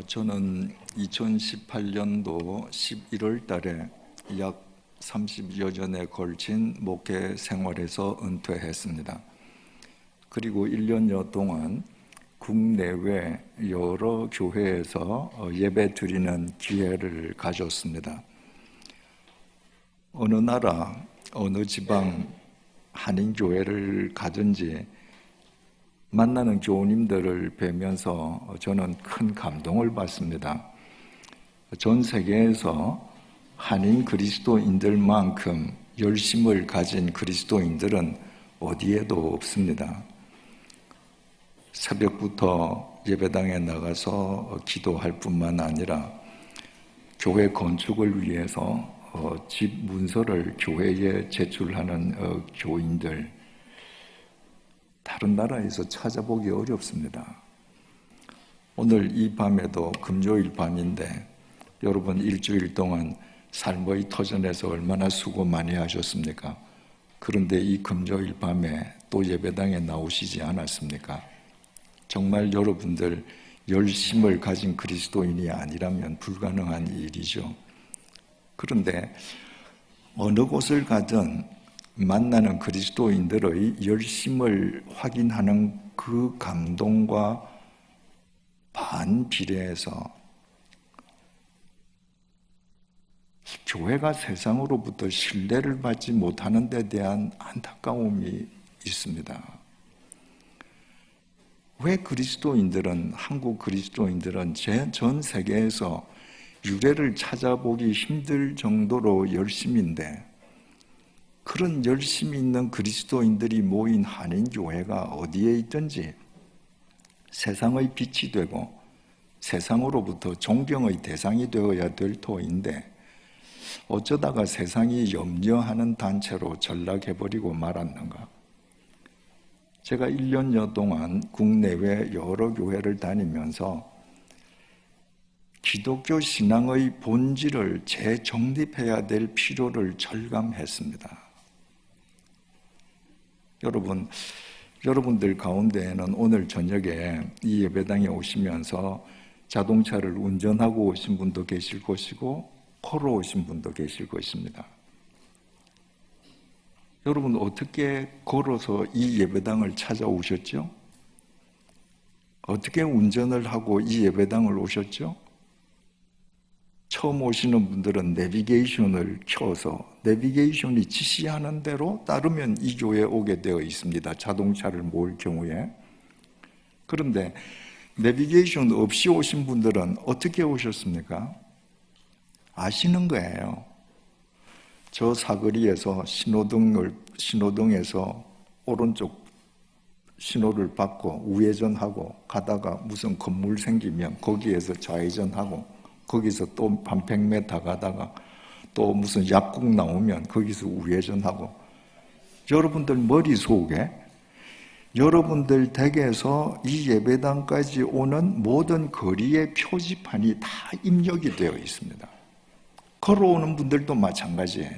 저는 2018년도 11월 달에 약 30여 년에 걸친 목회 생활에서 은퇴했습니다. 그리고 1년여 동안 국내외 여러 교회에서 예배 드리는 기회를 가졌습니다. 어느 나라, 어느 지방 한인교회를 가든지 만나는 교우님들을 뵈면서 저는 큰 감동을 받습니다. 전 세계에서 한인 그리스도인들만큼 열심을 가진 그리스도인들은 어디에도 없습니다. 새벽부터 예배당에 나가서 기도할 뿐만 아니라 교회 건축을 위해서 집 문서를 교회에 제출하는 교인들, 다른 나라에서 찾아보기 어렵습니다. 오늘 이 밤에도 금요일 밤인데 여러분 일주일 동안 삶의 터전에서 얼마나 수고 많이 하셨습니까? 그런데 이 금요일 밤에 또 예배당에 나오시지 않았습니까? 정말 여러분들 열심을 가진 그리스도인이 아니라면 불가능한 일이죠. 그런데 어느 곳을 가든 만나는 그리스도인들의 열심을 확인하는 그 감동과 반비례해서 교회가 세상으로부터 신뢰를 받지 못하는 데 대한 안타까움이 있습니다. 왜 그리스도인들은, 한국 그리스도인들은 전 세계에서 유래를 찾아보기 힘들 정도로 열심인데 그런 열심이 있는 그리스도인들이 모인 한인교회가 어디에 있든지 세상의 빛이 되고 세상으로부터 존경의 대상이 되어야 될 터인데 어쩌다가 세상이 염려하는 단체로 전락해버리고 말았는가? 제가 1년여 동안 국내외 여러 교회를 다니면서 기독교 신앙의 본질을 재정립해야 될 필요를 절감했습니다. 여러분들 가운데에는 오늘 저녁에 이 예배당에 오시면서 자동차를 운전하고 오신 분도 계실 것이고 걸어오신 분도 계실 것입니다. 여러분 어떻게 걸어서 이 예배당을 찾아오셨죠? 어떻게 운전을 하고 이 예배당을 오셨죠? 처음 오시는 분들은 내비게이션을 켜서 내비게이션이 지시하는 대로 따르면 이 교회에 오게 되어 있습니다. 자동차를 모을 경우에. 그런데 내비게이션 없이 오신 분들은 어떻게 오셨습니까? 아시는 거예요. 저 사거리에서 신호등에서 오른쪽 신호를 받고 우회전하고 가다가 무슨 건물 생기면 거기에서 좌회전하고 거기서 또 한 100m 가다가 또 무슨 약국 나오면 거기서 우회전하고 여러분들 머릿속에 여러분들 댁에서 이 예배당까지 오는 모든 거리의 표지판이 다 입력이 되어 있습니다. 걸어오는 분들도 마찬가지예요.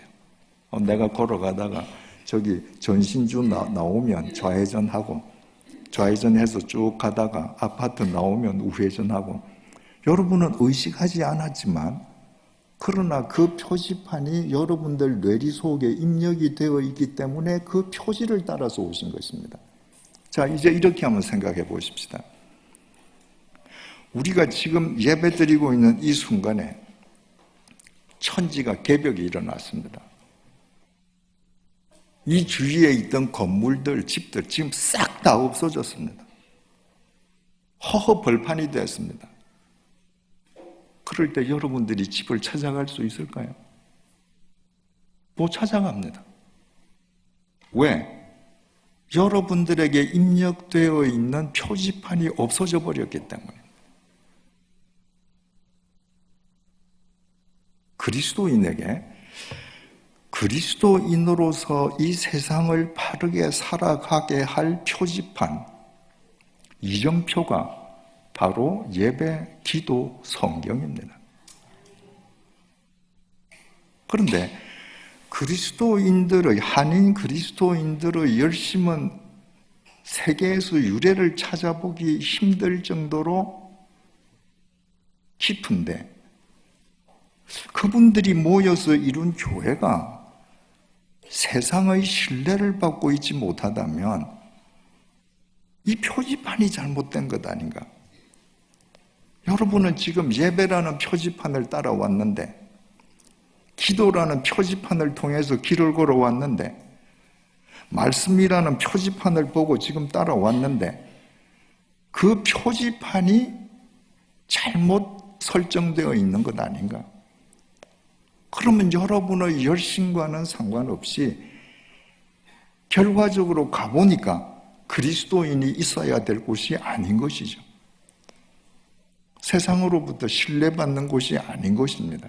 내가 걸어가다가 저기 전신주 나오면 좌회전하고 좌회전해서 쭉 가다가 아파트 나오면 우회전하고 여러분은 의식하지 않았지만 그러나 그 표지판이 여러분들 뇌리 속에 입력이 되어 있기 때문에 그 표지를 따라서 오신 것입니다. 자, 이제 이렇게 한번 생각해 보십시다. 우리가 지금 예배드리고 있는 이 순간에 천지가 개벽이 일어났습니다. 이 주위에 있던 건물들, 집들 지금 싹 다 없어졌습니다. 허허 벌판이 되었습니다. 그럴 때 여러분들이 집을 찾아갈 수 있을까요? 못 찾아갑니다. 왜? 여러분들에게 입력되어 있는 표지판이 없어져 버렸기 때문에. 그리스도인에게 그리스도인으로서 이 세상을 바르게 살아가게 할 표지판, 이정표가 바로 예배, 기도, 성경입니다. 그런데 그리스도인들의, 한인 그리스도인들의 열심은 세계에서 유래를 찾아보기 힘들 정도로 깊은데 그분들이 모여서 이룬 교회가 세상의 신뢰를 받고 있지 못하다면 이 표지판이 잘못된 것 아닌가? 여러분은 지금 예배라는 표지판을 따라왔는데, 기도라는 표지판을 통해서 길을 걸어왔는데, 말씀이라는 표지판을 보고 지금 따라왔는데, 그 표지판이 잘못 설정되어 있는 것 아닌가? 그러면 여러분의 열심과는 상관없이 결과적으로 가보니까 그리스도인이 있어야 될 곳이 아닌 것이죠. 세상으로부터 신뢰받는 곳이 아닌 것입니다.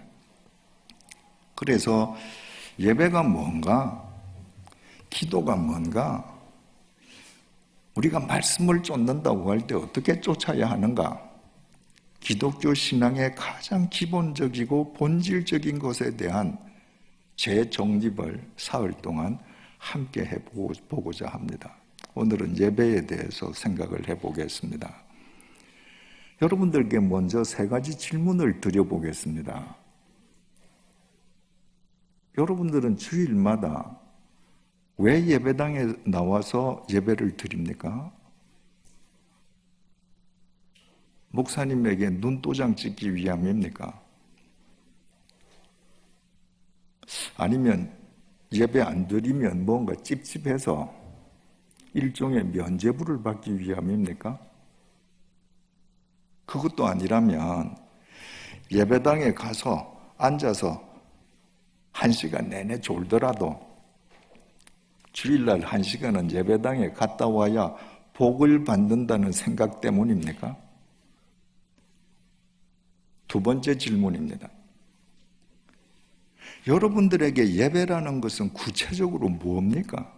그래서 예배가 뭔가, 기도가 뭔가, 우리가 말씀을 쫓는다고 할 때 어떻게 쫓아야 하는가? 기독교 신앙의 가장 기본적이고 본질적인 것에 대한 재정립을 사흘 동안 함께 해보고자 합니다. 오늘은 예배에 대해서 생각을 해보겠습니다. 여러분들께 먼저 세 가지 질문을 드려보겠습니다. 여러분들은 주일마다 왜 예배당에 나와서 예배를 드립니까? 목사님에게 눈도장 찍기 위함입니까? 아니면 예배 안 드리면 뭔가 찝찝해서 일종의 면죄부를 받기 위함입니까? 그것도 아니라면 예배당에 가서 앉아서 1시간 내내 졸더라도 주일날 1시간은 예배당에 갔다 와야 복을 받는다는 생각 때문입니까? 두 번째 질문입니다. 여러분들에게 예배라는 것은 구체적으로 뭡니까?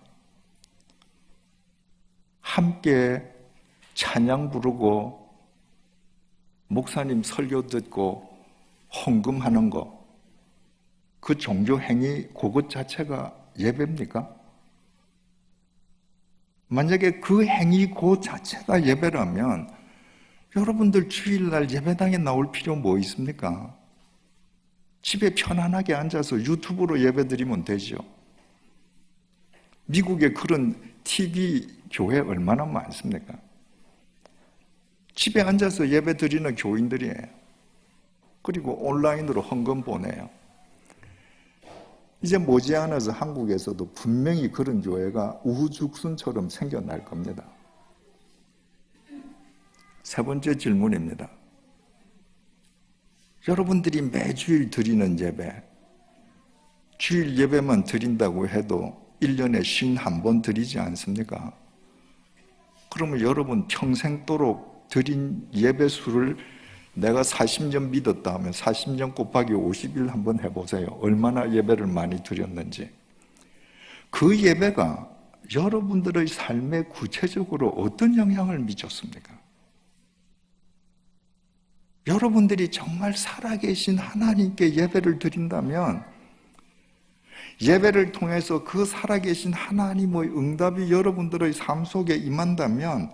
함께 찬양 부르고 목사님 설교 듣고 헌금하는 거, 그 종교 행위 그것 자체가 예배입니까? 만약에 그 행위 그 자체가 예배라면 여러분들 주일날 예배당에 나올 필요 뭐 있습니까? 집에 편안하게 앉아서 유튜브로 예배드리면 되죠. 미국에 그런 TV 교회 얼마나 많습니까? 집에 앉아서 예배드리는 교인들이에요. 그리고 온라인으로 헌금 보내요. 이제 머지않아서 한국에서도 분명히 그런 교회가 우후죽순처럼 생겨날 겁니다. 세 번째 질문입니다. 여러분들이 매주일 드리는 예배, 주일 예배만 드린다고 해도 1년에 51번 드리지 않습니까? 그러면 여러분 평생도록 드린 예배 수를 내가 40년 믿었다 하면 40년 곱하기 50일 한번 해보세요. 얼마나 예배를 많이 드렸는지. 그 예배가 여러분들의 삶에 구체적으로 어떤 영향을 미쳤습니까? 여러분들이 정말 살아계신 하나님께 예배를 드린다면 예배를 통해서 그 살아계신 하나님의 응답이 여러분들의 삶 속에 임한다면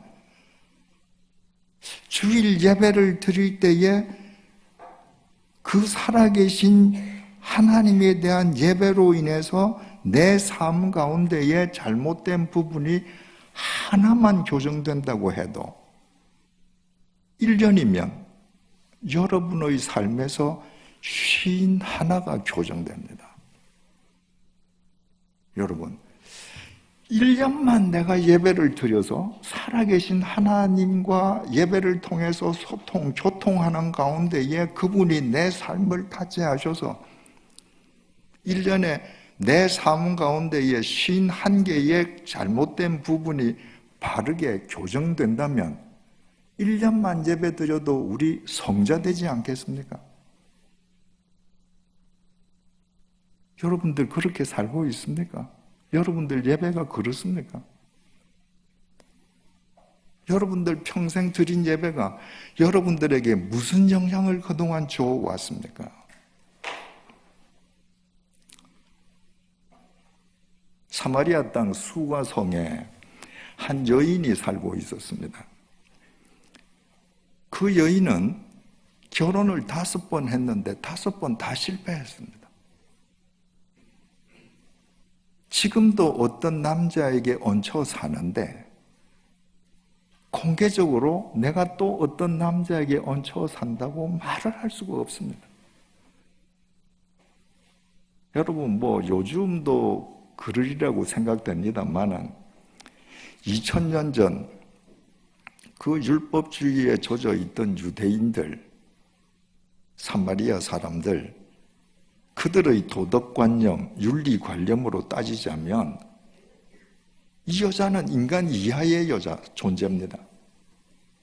주일 예배를 드릴 때에 그 살아계신 하나님에 대한 예배로 인해서 내 삶 가운데에 잘못된 부분이 하나만 교정된다고 해도 1년이면 여러분의 삶에서 51가 교정됩니다. 여러분, 1년만 내가 예배를 드려서 살아계신 하나님과 예배를 통해서 소통, 교통하는 가운데에 그분이 내 삶을 타치하셔서 1년에 내 삶 가운데에 51개의 잘못된 부분이 바르게 교정된다면 1년만 예배 드려도 우리 성자 되지 않겠습니까? 여러분들 그렇게 살고 있습니까? 여러분들 예배가 그렇습니까? 여러분들 평생 드린 예배가 여러분들에게 무슨 영향을 그동안 주어왔습니까? 사마리아 땅 수가 성에 한 여인이 살고 있었습니다. 그 여인은 결혼을 5번 했는데 5번 다 실패했습니다. 지금도 어떤 남자에게 얹혀 사는데 공개적으로 내가 또 어떤 남자에게 얹혀 산다고 말을 할 수가 없습니다. 여러분 요즘도 그러리라고 생각됩니다만은 2000년 전 그 율법주의에 젖어 있던 유대인들, 사마리아 사람들, 그들의 도덕관념, 윤리관념으로 따지자면 이 여자는 인간 이하의 존재입니다.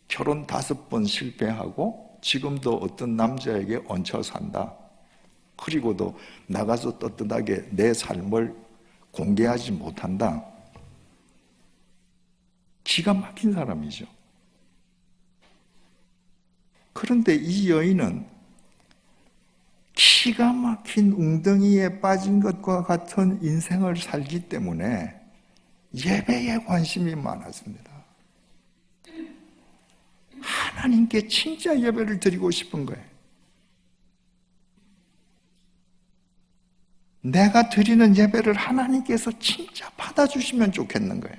결혼 5번 실패하고 지금도 어떤 남자에게 얹혀 산다. 그리고도 나가서 떳떳하게 내 삶을 공개하지 못한다. 기가 막힌 사람이죠. 그런데 이 여인은 기가 막힌 웅덩이에 빠진 것과 같은 인생을 살기 때문에 예배에 관심이 많았습니다. 하나님께 진짜 예배를 드리고 싶은 거예요. 내가 드리는 예배를 하나님께서 진짜 받아주시면 좋겠는 거예요.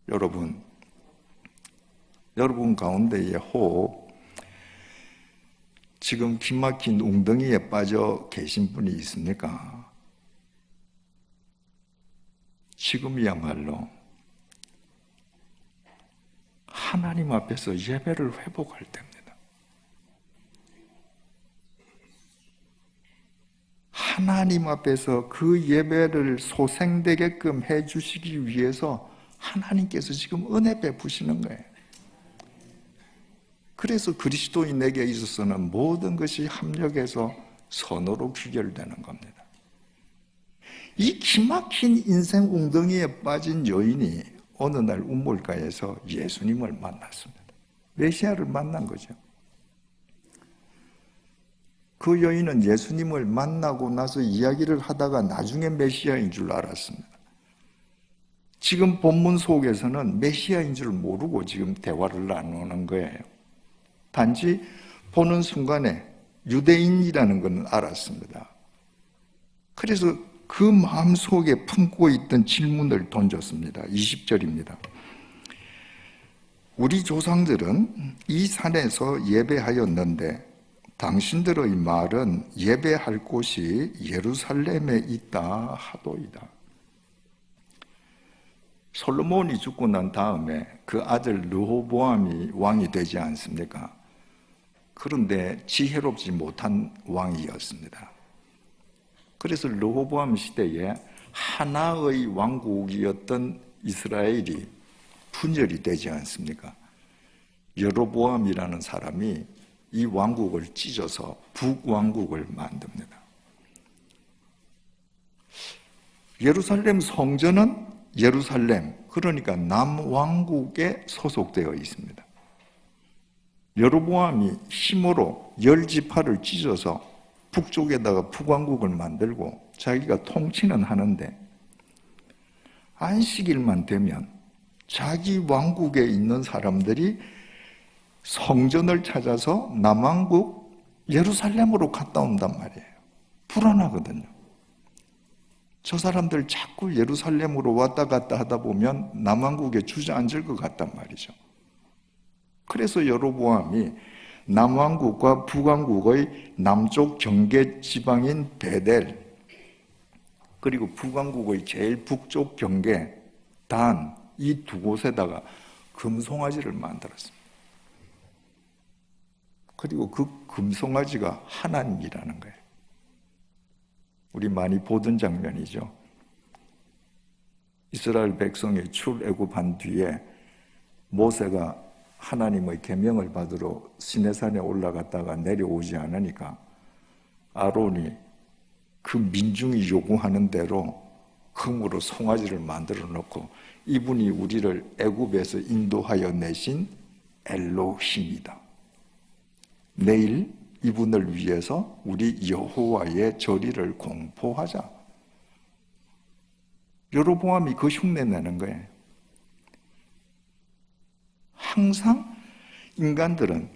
여러분 가운데에 혹 지금 기막힌 웅덩이에 빠져 계신 분이 있습니까? 지금이야말로 하나님 앞에서 예배를 회복할 때입니다. 하나님 앞에서 그 예배를 소생되게끔 해주시기 위해서 하나님께서 지금 은혜 베푸시는 거예요. 그래서 그리스도인에게 있어서는 모든 것이 합력해서 선으로 귀결되는 겁니다. 이 기막힌 인생 웅덩이에 빠진 여인이 어느 날 우물가에서 예수님을 만났습니다. 메시아를 만난 거죠. 그 여인은 예수님을 만나고 나서 이야기를 하다가 나중에 메시아인 줄 알았습니다. 지금 본문 속에서는 메시아인 줄 모르고 지금 대화를 나누는 거예요. 단지 보는 순간에 유대인이라는 건 알았습니다. 그래서 그 마음속에 품고 있던 질문을 던졌습니다. 20절입니다. 우리 조상들은 이 산에서 예배하였는데 당신들의 말은 예배할 곳이 예루살렘에 있다 하도이다. 솔로몬이 죽고 난 다음에 그 아들 르호보암이 왕이 되지 않습니까? 그런데 지혜롭지 못한 왕이었습니다. 그래서 르호보암 시대에 하나의 왕국이었던 이스라엘이 분열이 되지 않습니까? 여로보암이라는 사람이 이 왕국을 찢어서 북왕국을 만듭니다. 예루살렘 성전은 예루살렘, 그러니까 남왕국에 소속되어 있습니다. 여로보암이 힘으로 10지파를 찢어서 북쪽에다가 북왕국을 만들고 자기가 통치는 하는데 안식일만 되면 자기 왕국에 있는 사람들이 성전을 찾아서 남왕국 예루살렘으로 갔다 온단 말이에요. 불안하거든요. 저 사람들 자꾸 예루살렘으로 왔다 갔다 하다 보면 남왕국에 주저앉을 것 같단 말이죠. 그래서 여로보암이 남왕국과 북왕국의 남쪽 경계 지방인 베델, 그리고 북왕국의 제일 북쪽 경계 단, 이 두 곳에다가 금송아지를 만들었습니다. 그리고 그 금송아지가 하나님이라는 거예요. 우리 많이 보던 장면이죠. 이스라엘 백성이 출애굽한 뒤에 모세가 하나님의 계명을 받으러 시내산에 올라갔다가 내려오지 않으니까 아론이 그 민중이 요구하는 대로 금으로 송아지를 만들어 놓고 이분이 우리를 애굽에서 인도하여 내신 엘로힘이다. 내일 이분을 위해서 우리 여호와의 절기를 공포하자. 여로보암이 그 흉내 내는 거예요. 항상 인간들은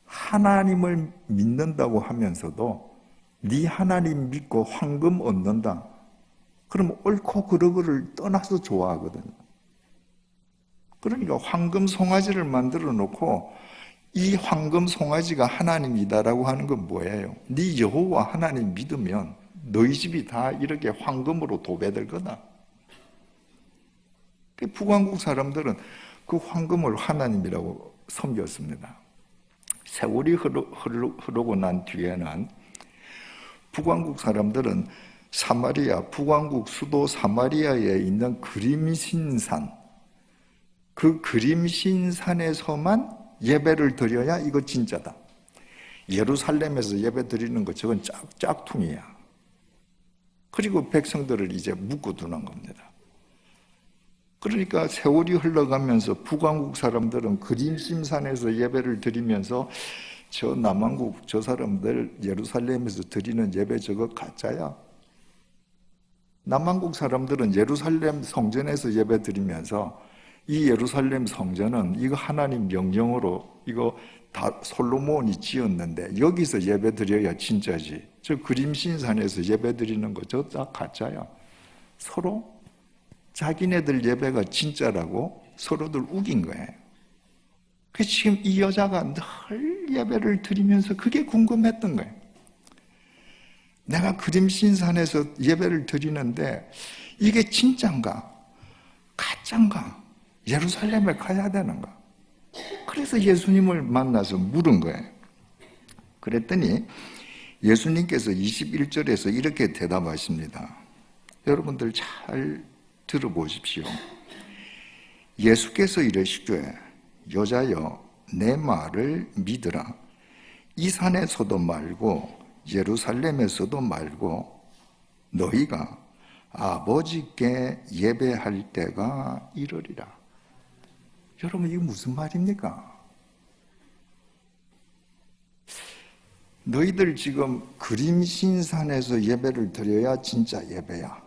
하나님을 믿는다고 하면서도 네 하나님 믿고 황금 얻는다. 그러면 옳고 그르고를 떠나서 좋아하거든요. 그러니까 황금 송아지를 만들어 놓고 이 황금 송아지가 하나님이다라고 하는 건 뭐예요? 네 여호와 하나님 믿으면 너희 집이 다 이렇게 황금으로 도배될 거다. 북왕국 사람들은 그 황금을 하나님이라고 섬겼습니다. 세월이 흐르고 난 뒤에는 북왕국 사람들은 사마리아, 북왕국 수도 사마리아에 있는 그림신산, 그 그림신산에서만 예배를 드려야 이거 진짜다. 예루살렘에서 예배 드리는 거 저건 짝퉁이야. 그리고 백성들을 이제 묶어두는 겁니다. 그러니까 세월이 흘러가면서 북왕국 사람들은 그림신산에서 예배를 드리면서 저 남왕국 저 사람들 예루살렘에서 드리는 예배 저거 가짜야. 남왕국 사람들은 예루살렘 성전에서 예배 드리면서 이 예루살렘 성전은 이거 하나님 명령으로 이거 다 솔로몬이 지었는데 여기서 예배 드려야 진짜지. 저 그림신산에서 예배 드리는 거 저 다 가짜야. 서로 자기네들 예배가 진짜라고 서로들 우긴 거예요. 그래서 지금 이 여자가 늘 예배를 드리면서 그게 궁금했던 거예요. 내가 그림신산에서 예배를 드리는데 이게 진짠가? 가짠가? 예루살렘에 가야 되는가? 그래서 예수님을 만나서 물은 거예요. 그랬더니 예수님께서 21절에서 이렇게 대답하십니다. 여러분들 잘 들어보십시오. 예수께서 이르시되 여자여 내 말을 믿으라. 이 산에서도 말고 예루살렘에서도 말고 너희가 아버지께 예배할 때가 이르리라. 여러분 이게 무슨 말입니까? 너희들 지금 그림신산에서 예배를 드려야 진짜 예배야.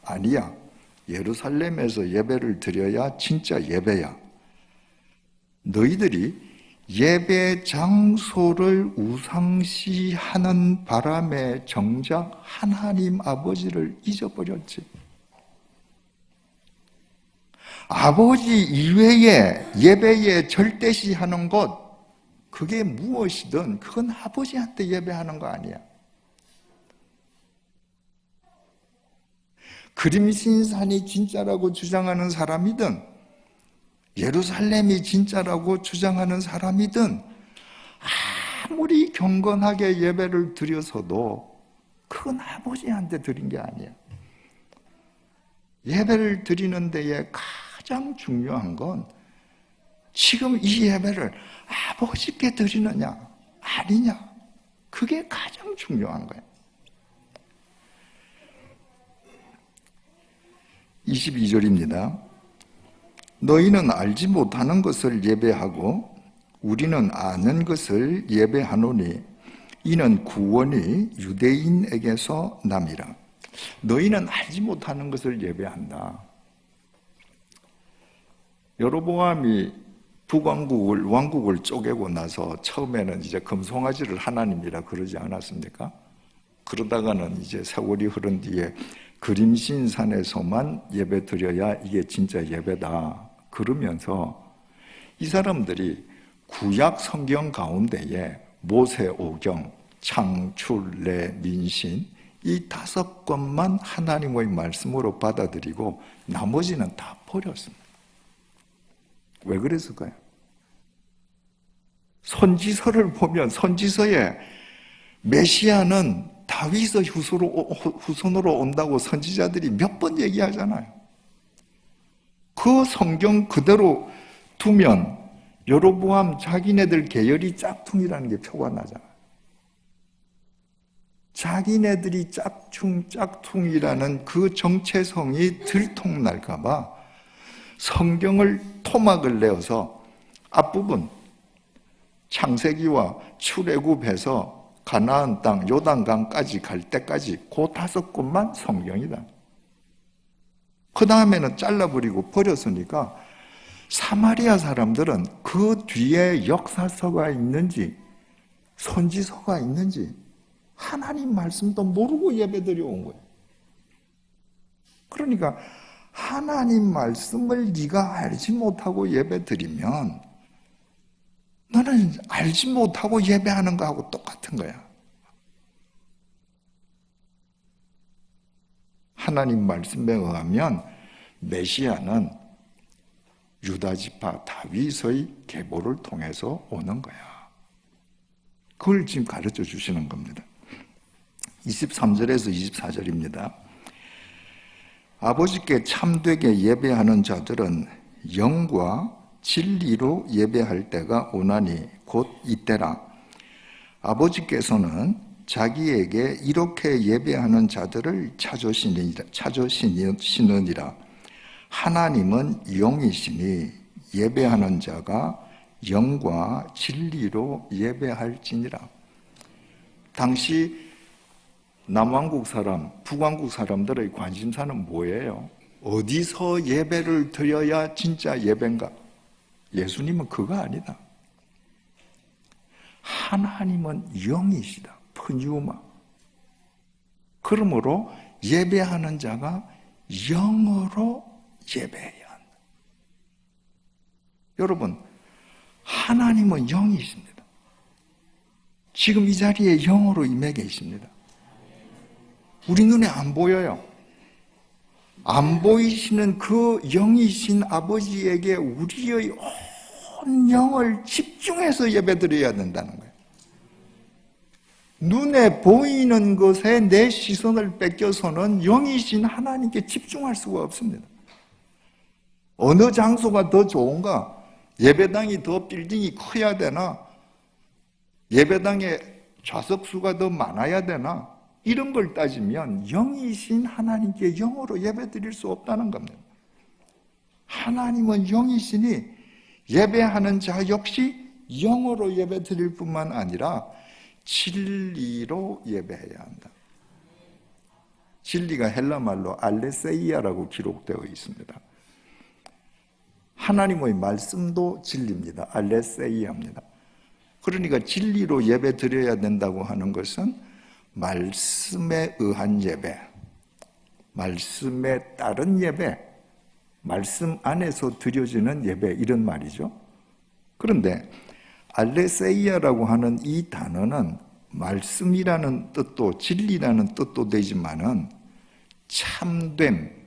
아니야. 예루살렘에서 예배를 드려야 진짜 예배야. 너희들이 예배 장소를 우상시하는 바람에 정작 하나님 아버지를 잊어버렸지. 아버지 이외에 예배에 절대시하는 것, 그게 무엇이든 그건 아버지한테 예배하는 거 아니야. 그림신산이 진짜라고 주장하는 사람이든 예루살렘이 진짜라고 주장하는 사람이든 아무리 경건하게 예배를 드려서도 그건 아버지한테 드린 게 아니야. 예배를 드리는 데에 가장 중요한 건 지금 이 예배를 아버지께 드리느냐 아니냐, 그게 가장 중요한 거예요. 22절입니다. 너희는 알지 못하는 것을 예배하고 우리는 아는 것을 예배하노니 이는 구원이 유대인에게서 남이라. 너희는 알지 못하는 것을 예배한다. 여로보암이 왕국을 쪼개고 나서 처음에는 이제 금송아지를 하나님이라 그러지 않았습니까? 그러다가는 이제 세월이 흐른 뒤에 그림신산에서만 예배 드려야 이게 진짜 예배다 그러면서 이 사람들이 구약 성경 가운데에 모세오경, 창출, 내, 민신 이 5권만 하나님의 말씀으로 받아들이고 나머지는 다 버렸습니다. 왜 그랬을까요? 선지서를 보면 선지서에 메시아는 다윗의 후손으로 온다고 선지자들이 몇 번 얘기하잖아요. 그 성경 그대로 두면 여로보암 자기네들 계열이 짝퉁이라는 게 표가 나잖아요. 자기네들이 짝퉁이라는 그 정체성이 들통날까 봐 성경을 토막을 내어서 앞부분 창세기와 출애굽해서 가나안 땅 요단강까지 갈 때까지 그 5권만 성경이다. 그 다음에는 잘라버리고 버렸으니까 사마리아 사람들은 그 뒤에 역사서가 있는지 선지서가 있는지 하나님 말씀도 모르고 예배드려 온 거예요. 그러니까 하나님 말씀을 네가 알지 못하고 예배드리면 너는 알지 못하고 예배하는 거하고 똑같은 거야. 하나님 말씀에 의하면 메시아는 유다지파 다윗의 계보를 통해서 오는 거야. 그걸 지금 가르쳐 주시는 겁니다. 23절에서 24절입니다. 아버지께 참되게 예배하는 자들은 영과 진리로 예배할 때가 오나니 곧 이때라. 아버지께서는 자기에게 이렇게 예배하는 자들을 찾으시느니라. 하나님은 영이시니 예배하는 자가 영과 진리로 예배할지니라. 당시 남왕국 사람, 북왕국 사람들의 관심사는 뭐예요? 어디서 예배를 드려야 진짜 예배인가? 예수님은 그거 아니다. 하나님은 영이시다. 푸뉴마. 그러므로 예배하는 자가 영으로 예배해야 한다. 여러분, 하나님은 영이십니다. 지금 이 자리에 영으로 임해 계십니다. 우리 눈에 안 보여요. 안 보이시는 그 영이신 아버지에게 우리의 온 영을 집중해서 예배드려야 된다는 거예요. 눈에 보이는 것에 내 시선을 뺏겨서는 영이신 하나님께 집중할 수가 없습니다. 어느 장소가 더 좋은가? 예배당이 더 빌딩이 커야 되나? 예배당에 좌석수가 더 많아야 되나? 이런 걸 따지면 영이신 하나님께 영으로 예배드릴 수 없다는 겁니다. 하나님은 영이시니 예배하는 자 역시 영으로 예배드릴 뿐만 아니라 진리로 예배해야 한다. 진리가 헬라말로 알레세이아라고 기록되어 있습니다. 하나님의 말씀도 진리입니다. 알레세이아입니다. 그러니까 진리로 예배드려야 된다고 하는 것은 말씀에 의한 예배, 말씀에 따른 예배, 말씀 안에서 드려지는 예배, 이런 말이죠. 그런데 알레세이아라고 하는 이 단어는 말씀이라는 뜻도 진리라는 뜻도 되지만은 참됨,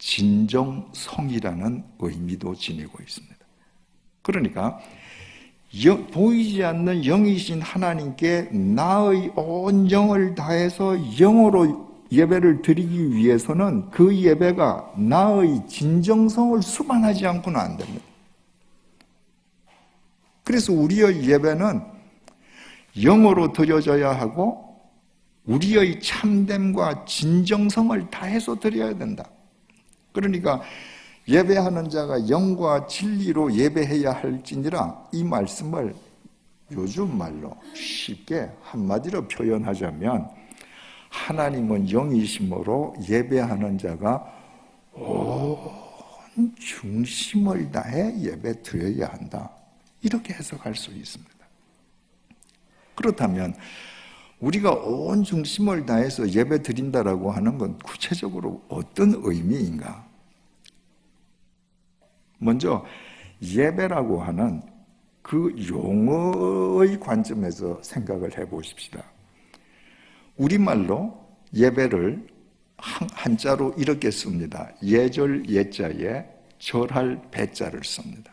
진정성이라는 의미도 지니고 있습니다. 그러니까 보이지 않는 영이신 하나님께 나의 온 영을 다해서 영으로 예배를 드리기 위해서는 그 예배가 나의 진정성을 수반하지 않고는 안 됩니다. 그래서 우리의 예배는 영으로 드려져야 하고 우리의 참됨과 진정성을 다해서 드려야 된다. 그러니까 예배하는 자가 영과 진리로 예배해야 할지니라, 이 말씀을 요즘 말로 쉽게 한마디로 표현하자면 하나님은 영이심으로 예배하는 자가 온 중심을 다해 예배 드려야 한다. 이렇게 해석할 수 있습니다. 그렇다면 우리가 온 중심을 다해서 예배 드린다라고 하는 건 구체적으로 어떤 의미인가? 먼저 예배라고 하는 그 용어의 관점에서 생각을 해보십시다. 우리말로 예배를 한자로 이렇게 씁니다. 예절 예자에 절할 배자를 씁니다.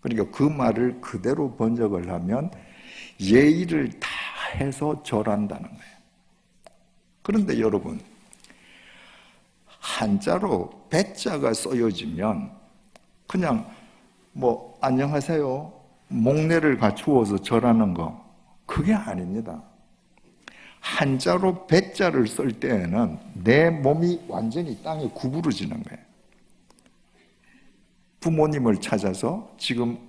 그러니까 그 말을 그대로 번역을 하면 예의를 다 해서 절한다는 거예요. 그런데 여러분, 한자로 배자가 쓰여지면 그냥 안녕하세요, 목례를 갖추어서 절하는 거, 그게 아닙니다. 한자로 배자를 쓸 때에는 내 몸이 완전히 땅에 구부러지는 거예요. 부모님을 찾아서 지금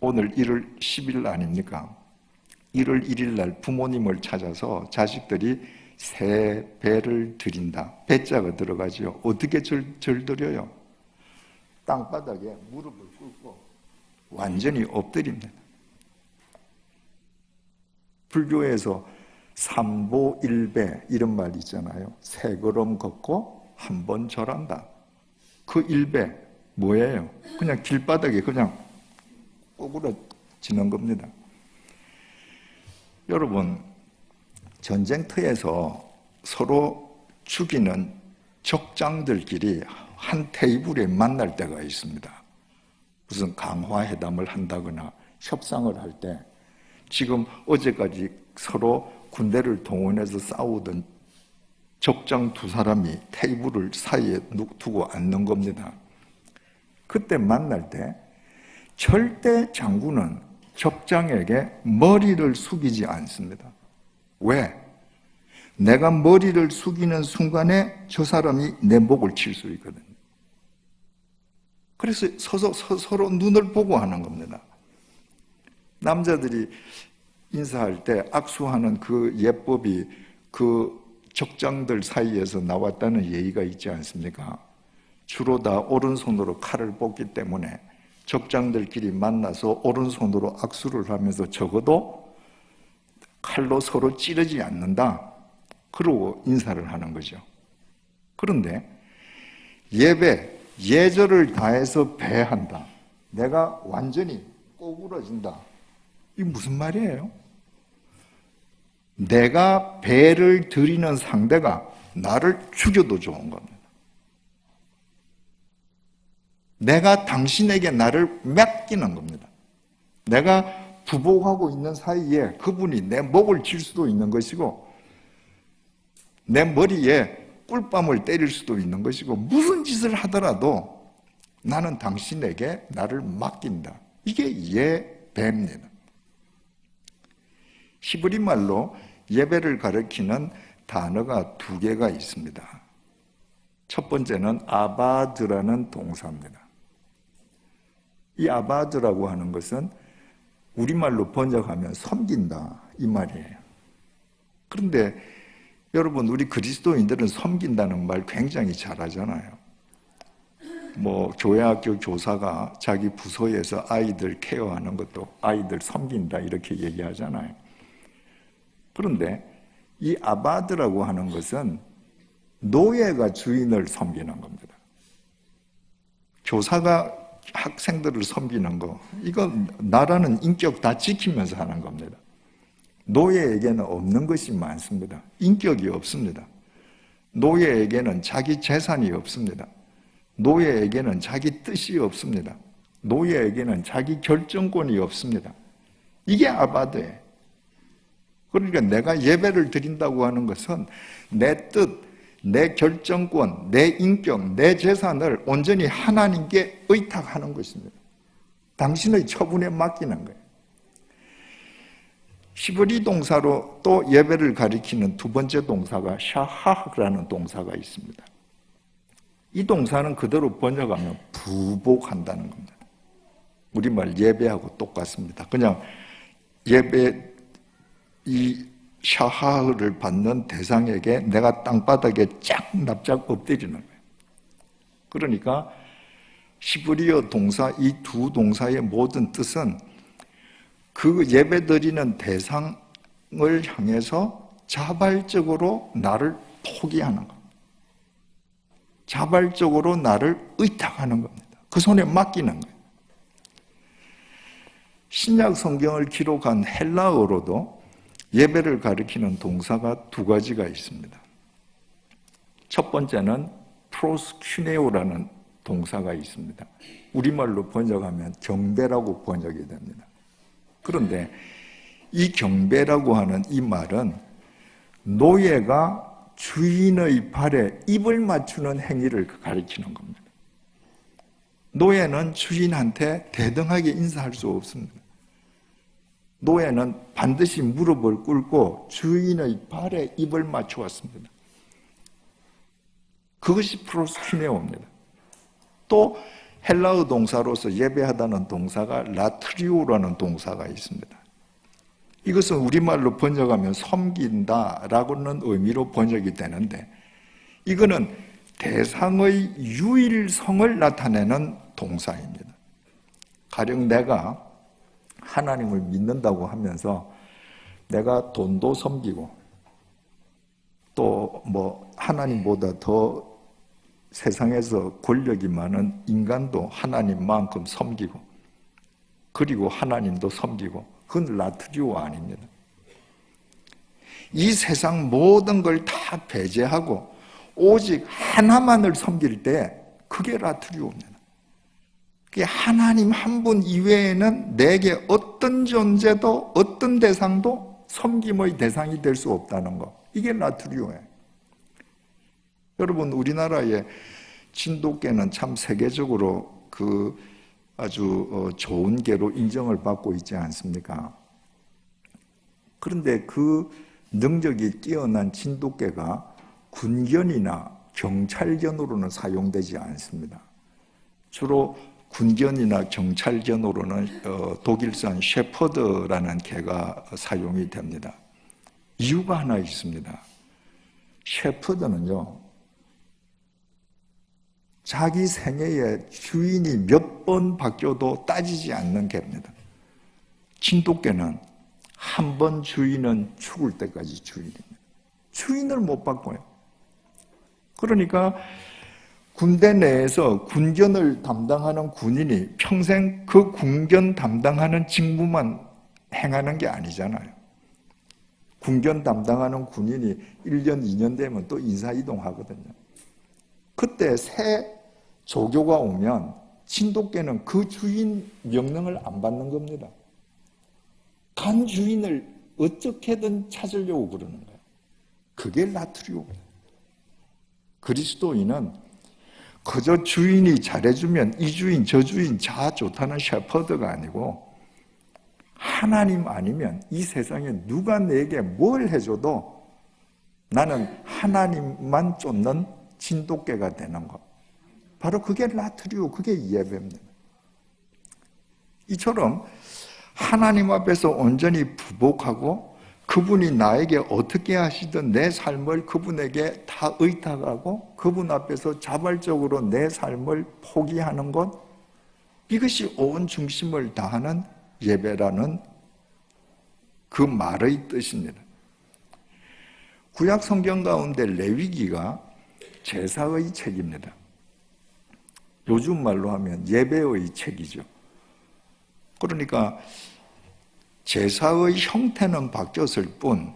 오늘 1월 10일 아닙니까? 1월 1일 날 부모님을 찾아서 자식들이 새 배를 드린다. 배자가 들어가죠. 어떻게 절 드려요? 땅바닥에 무릎을 꿇고 완전히 엎드립니다. 불교에서 삼보일배 이런 말 있잖아요. 세 걸음 걷고 한 번 절한다. 그 일배 뭐예요? 그냥 길바닥에 그냥 꼬부러지는 겁니다. 여러분, 전쟁터에서 서로 죽이는 적장들끼리 한 테이블에 만날 때가 있습니다. 무슨 강화회담을 한다거나 협상을 할 때 지금 어제까지 서로 군대를 동원해서 싸우던 적장 두 사람이 테이블을 사이에 두고 앉는 겁니다. 그때 만날 때 절대 장군은 적장에게 머리를 숙이지 않습니다. 왜? 내가 머리를 숙이는 순간에 저 사람이 내 목을 칠 수 있거든요. 그래서 서로 눈을 보고 하는 겁니다. 남자들이 인사할 때 악수하는 그 예법이 그 적장들 사이에서 나왔다는 예의가 있지 않습니까? 주로 다 오른손으로 칼을 뽑기 때문에 적장들끼리 만나서 오른손으로 악수를 하면서 적어도 칼로 서로 찌르지 않는다. 그러고 인사를 하는 거죠. 그런데 예배, 예절을 다해서 배한다. 내가 완전히 꼬부러진다. 이게 무슨 말이에요? 내가 배를 드리는 상대가 나를 죽여도 좋은 겁니다. 내가 당신에게 나를 맡기는 겁니다. 내가 부복하고 있는 사이에 그분이 내 목을 칠 수도 있는 것이고 내 머리에 꿀밤을 때릴 수도 있는 것이고 무슨 짓을 하더라도 나는 당신에게 나를 맡긴다. 이게 예배입니다. 히브리 말로 예배를 가리키는 단어가 두 개가 있습니다. 첫 번째는 아바드라는 동사입니다. 이 아바드라고 하는 것은 우리말로 번역하면 섬긴다 이 말이에요. 그런데 여러분, 우리 그리스도인들은 섬긴다는 말 굉장히 잘하잖아요. 교회학교 교사가 자기 부서에서 아이들 케어하는 것도 아이들 섬긴다 이렇게 얘기하잖아요. 그런데 이 아바드라고 하는 것은 노예가 주인을 섬기는 겁니다. 교사가 학생들을 섬기는 거, 이건 나라는 인격 다 지키면서 하는 겁니다. 노예에게는 없는 것이 많습니다. 인격이 없습니다. 노예에게는 자기 재산이 없습니다. 노예에게는 자기 뜻이 없습니다. 노예에게는 자기 결정권이 없습니다. 이게 아바드예요. 그러니까 내가 예배를 드린다고 하는 것은 내 뜻, 내 결정권, 내 인격, 내 재산을 온전히 하나님께 의탁하는 것입니다. 당신의 처분에 맡기는 거예요. 히브리 동사로 또 예배를 가리키는 두 번째 동사가 샤하라는 동사가 있습니다. 이 동사는 그대로 번역하면 부복한다는 겁니다. 우리말 예배하고 똑같습니다. 그냥 예배 이 샤하를 받는 대상에게 내가 땅바닥에 쫙 납작 엎드리는 거예요. 그러니까 히브리어 동사 이 두 동사의 모든 뜻은 그 예배드리는 대상을 향해서 자발적으로 나를 포기하는 것, 자발적으로 나를 의탁하는 겁니다. 그 손에 맡기는 거예요. 신약 성경을 기록한 헬라어로도 예배를 가리키는 동사가 두 가지가 있습니다. 첫 번째는 프로스큐네오라는 동사가 있습니다. 우리말로 번역하면 경배라고 번역이 됩니다. 그런데 이 경배라고 하는 이 말은 노예가 주인의 발에 입을 맞추는 행위를 가리키는 겁니다. 노예는 주인한테 대등하게 인사할 수 없습니다. 노예는 반드시 무릎을 꿇고 주인의 발에 입을 맞추었습니다. 그것이 프로스큐네오입니다. 또 헬라어 동사로서 예배하다는 동사가 라트리오라는 동사가 있습니다. 이것은 우리말로 번역하면 섬긴다라고는 의미로 번역이 되는데 이거는 대상의 유일성을 나타내는 동사입니다. 가령 내가 하나님을 믿는다고 하면서 내가 돈도 섬기고 또 뭐 하나님보다 더 세상에서 권력이 많은 인간도 하나님만큼 섬기고 그리고 하나님도 섬기고 그건 라트리오 아닙니다. 이 세상 모든 걸 다 배제하고 오직 하나만을 섬길 때 그게 라트리오입니다. 그게 하나님 한 분 이외에는 내게 어떤 존재도 어떤 대상도 섬김의 대상이 될 수 없다는 거. 이게 라트리오예요. 여러분 우리나라의 진돗개는 참 세계적으로 그 아주 좋은 개로 인정을 받고 있지 않습니까? 그런데 그 능력이 뛰어난 진돗개가 군견이나 경찰견으로는 사용되지 않습니다. 주로 군견이나 경찰견으로는 독일산 셰퍼드라는 개가 사용이 됩니다. 이유가 하나 있습니다. 셰퍼드는요, 자기 생애에 주인이 몇 번 바뀌어도 따지지 않는 개입니다. 진돗개는 한 번 주인은 죽을 때까지 주인입니다. 주인을 못 바꿔요. 그러니까 군대 내에서 군견을 담당하는 군인이 평생 그 군견 담당하는 직무만 행하는 게 아니잖아요. 군견 담당하는 군인이 1년, 2년 되면 또 인사이동하거든요. 그때 새 조교가 오면 진돗개는 그 주인 명령을 안 받는 겁니다. 간 주인을 어떻게든 찾으려고 그러는 거예요. 그게 라트리오입니다. 그리스도인은 그저 주인이 잘해주면 이 주인 저 주인 다 좋다는 셰퍼드가 아니고 하나님 아니면 이 세상에 누가 내게 뭘 해줘도 나는 하나님만 쫓는 진돗개가 되는 것. 바로 그게 라트리오, 그게 예배입니다. 이처럼 하나님 앞에서 온전히 부복하고 그분이 나에게 어떻게 하시든 내 삶을 그분에게 다 의탁하고 그분 앞에서 자발적으로 내 삶을 포기하는 것, 이것이 온 중심을 다하는 예배라는 그 말의 뜻입니다. 구약 성경 가운데 레위기가 제사의 책입니다. 요즘 말로 하면 예배의 책이죠. 그러니까 제사의 형태는 바뀌었을 뿐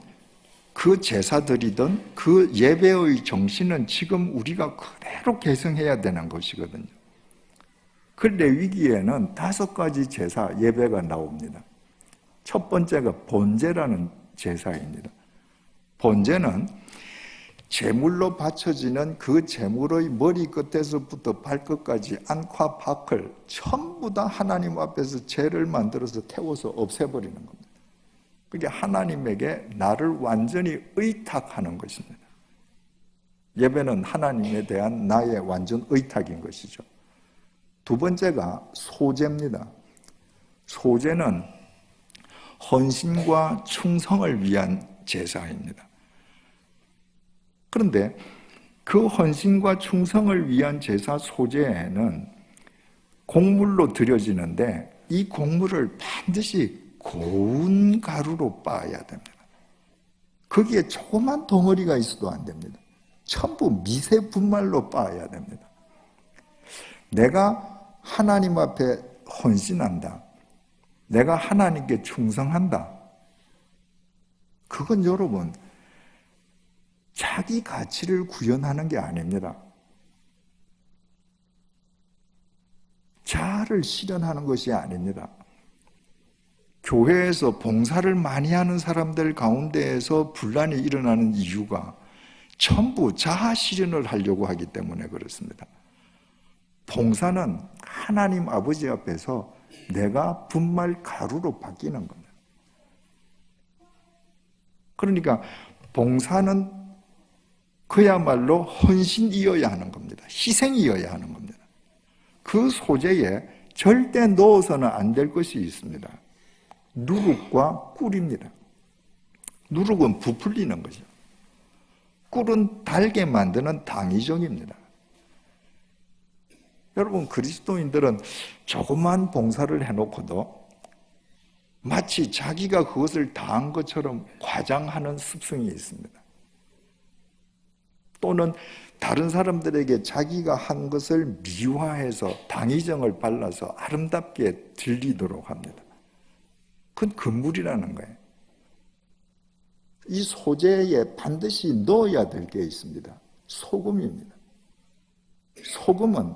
그 제사 드리던 그 예배의 정신은 지금 우리가 그대로 계승해야 되는 것이거든요. 그 레위기에는 5가지 제사 예배가 나옵니다. 첫 번째가 번제라는 제사입니다. 번제는 제물로 바쳐지는 그 제물의 머리 끝에서부터 발끝까지 안과 밖을 전부 다 하나님 앞에서 죄를 만들어서 태워서 없애버리는 겁니다. 그게 하나님에게 나를 완전히 의탁하는 것입니다. 예배는 하나님에 대한 나의 완전 의탁인 것이죠. 두 번째가 소제입니다. 소제는 헌신과 충성을 위한 제사입니다. 그런데 그 헌신과 충성을 위한 제사 소제에는 곡물로 드려지는데 이 곡물을 반드시 고운 가루로 빻아야 됩니다. 거기에 조그만 덩어리가 있어도 안 됩니다. 전부 미세 분말로 빻아야 됩니다. 내가 하나님 앞에 헌신한다. 내가 하나님께 충성한다. 그건 여러분 자기 가치를 구현하는 게 아닙니다. 자아를 실현하는 것이 아닙니다. 교회에서 봉사를 많이 하는 사람들 가운데에서 분란이 일어나는 이유가 전부 자아 실현을 하려고 하기 때문에 그렇습니다. 봉사는 하나님 아버지 앞에서 내가 분말 가루로 바뀌는 겁니다. 그러니까 봉사는 그야말로 헌신이어야 하는 겁니다. 희생이어야 하는 겁니다. 그 소재에 절대 넣어서는 안 될 것이 있습니다. 누룩과 꿀입니다. 누룩은 부풀리는 거죠. 꿀은 달게 만드는 당위적입니다. 여러분, 그리스도인들은 조그만 봉사를 해놓고도 마치 자기가 그것을 다한 것처럼 과장하는 습성이 있습니다. 또는 다른 사람들에게 자기가 한 것을 미화해서 당위정을 발라서 아름답게 들리도록 합니다. 그건 금물이라는 거예요. 이 소재에 반드시 넣어야 될 게 있습니다. 소금입니다. 소금은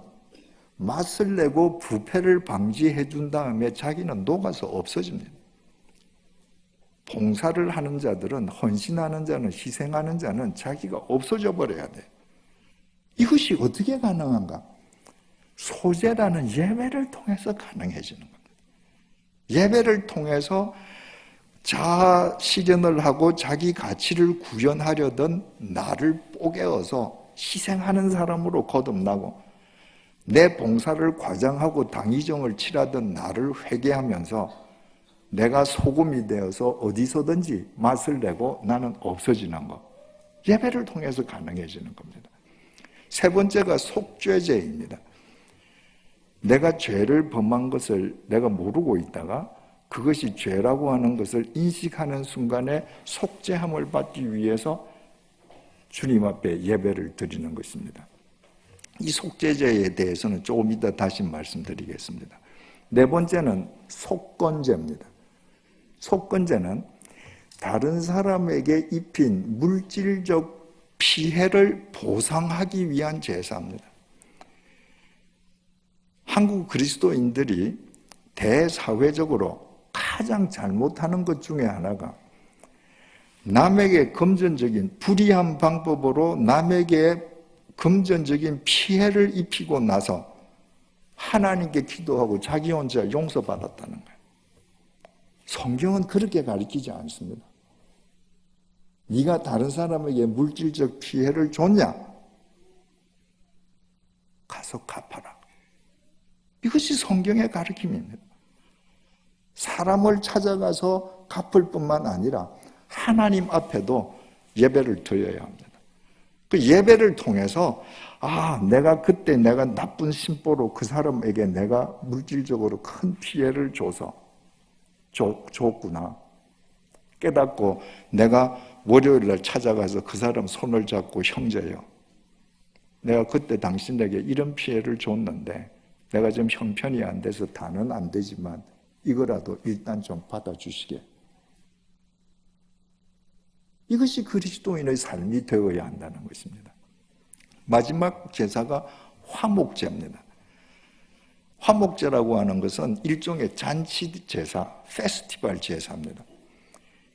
맛을 내고 부패를 방지해 준 다음에 자기는 녹아서 없어집니다. 봉사를 하는 자들은, 헌신하는 자는, 희생하는 자는 자기가 없어져 버려야 돼요. 이것이 어떻게 가능한가? 소재라는 예배를 통해서 가능해지는 겁니다. 예배를 통해서 자아 실현을 하고 자기 가치를 구현하려던 나를 뽀개어서 희생하는 사람으로 거듭나고, 내 봉사를 과장하고 당위정을 칠하던 나를 회개하면서 내가 소금이 되어서 어디서든지 맛을 내고 나는 없어지는 것, 예배를 통해서 가능해지는 겁니다. 세 번째가 속죄제입니다. 내가 죄를 범한 것을 내가 모르고 있다가 그것이 죄라고 하는 것을 인식하는 순간에 속죄함을 받기 위해서 주님 앞에 예배를 드리는 것입니다. 이 속죄제에 대해서는 조금 이따 다시 말씀드리겠습니다. 네 번째는 속건제입니다. 속건제는 다른 사람에게 입힌 물질적 피해를 보상하기 위한 제사입니다. 한국 그리스도인들이 대사회적으로 가장 잘못하는 것 중에 하나가, 남에게 금전적인 불이한 방법으로 남에게 금전적인 피해를 입히고 나서 하나님께 기도하고 자기 혼자 용서받았다는 거예요. 성경은 그렇게 가르치지 않습니다. 네가 다른 사람에게 물질적 피해를 줬냐? 가서 갚아라. 이것이 성경의 가르침입니다. 사람을 찾아가서 갚을 뿐만 아니라 하나님 앞에도 예배를 드려야 합니다. 그 예배를 통해서 내가 그때 내가 나쁜 심보로 그 사람에게 내가 물질적으로 큰 피해를 줬구나 깨닫고, 내가 월요일날 찾아가서 그 사람 손을 잡고, 형제요, 내가 그때 당신에게 이런 피해를 줬는데 내가 좀 형편이 안 돼서 다는 안 되지만 이거라도 일단 좀 받아주시게. 이것이 그리스도인의 삶이 되어야 한다는 것입니다. 마지막 제사가 화목제입니다. 화목제라고 하는 것은 일종의 잔치 제사, 페스티벌 제사입니다.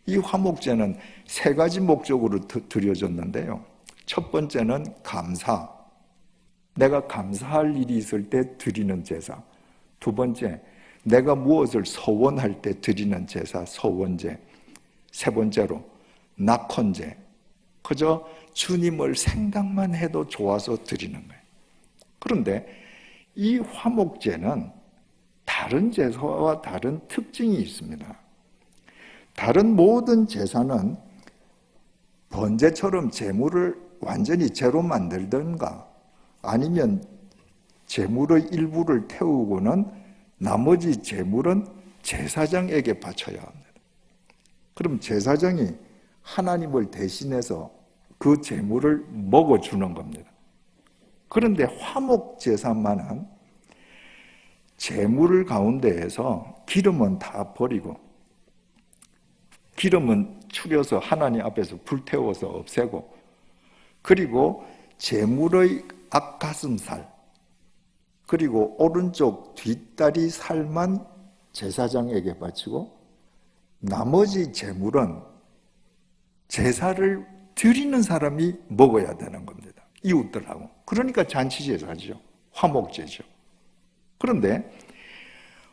이 화목제는 세 가지 목적으로 드려졌는데요. 첫 번째는 감사, 내가 감사할 일이 있을 때 드리는 제사. 두 번째, 내가 무엇을 서원할 때 드리는 제사, 서원제. 세 번째로 낙헌제, 그저 주님을 생각만 해도 좋아서 드리는 거예요. 그런데 이 화목제는 다른 제사와 다른 특징이 있습니다. 다른 모든 제사는 번제처럼 제물을 완전히 제로 만들든가 아니면 제물의 일부를 태우고는 나머지 제물은 제사장에게 바쳐야 합니다. 그럼 제사장이 하나님을 대신해서 그 제물을 먹어주는 겁니다. 그런데 화목제사만은 제물 가운데에서 기름은 다 버리고, 기름은 추려서 하나님 앞에서 불태워서 없애고, 그리고 제물의 앞가슴살, 그리고 오른쪽 뒷다리 살만 제사장에게 바치고, 나머지 제물은 제사를 드리는 사람이 먹어야 되는 겁니다. 이웃들하고. 그러니까 잔치제사죠. 화목제죠. 그런데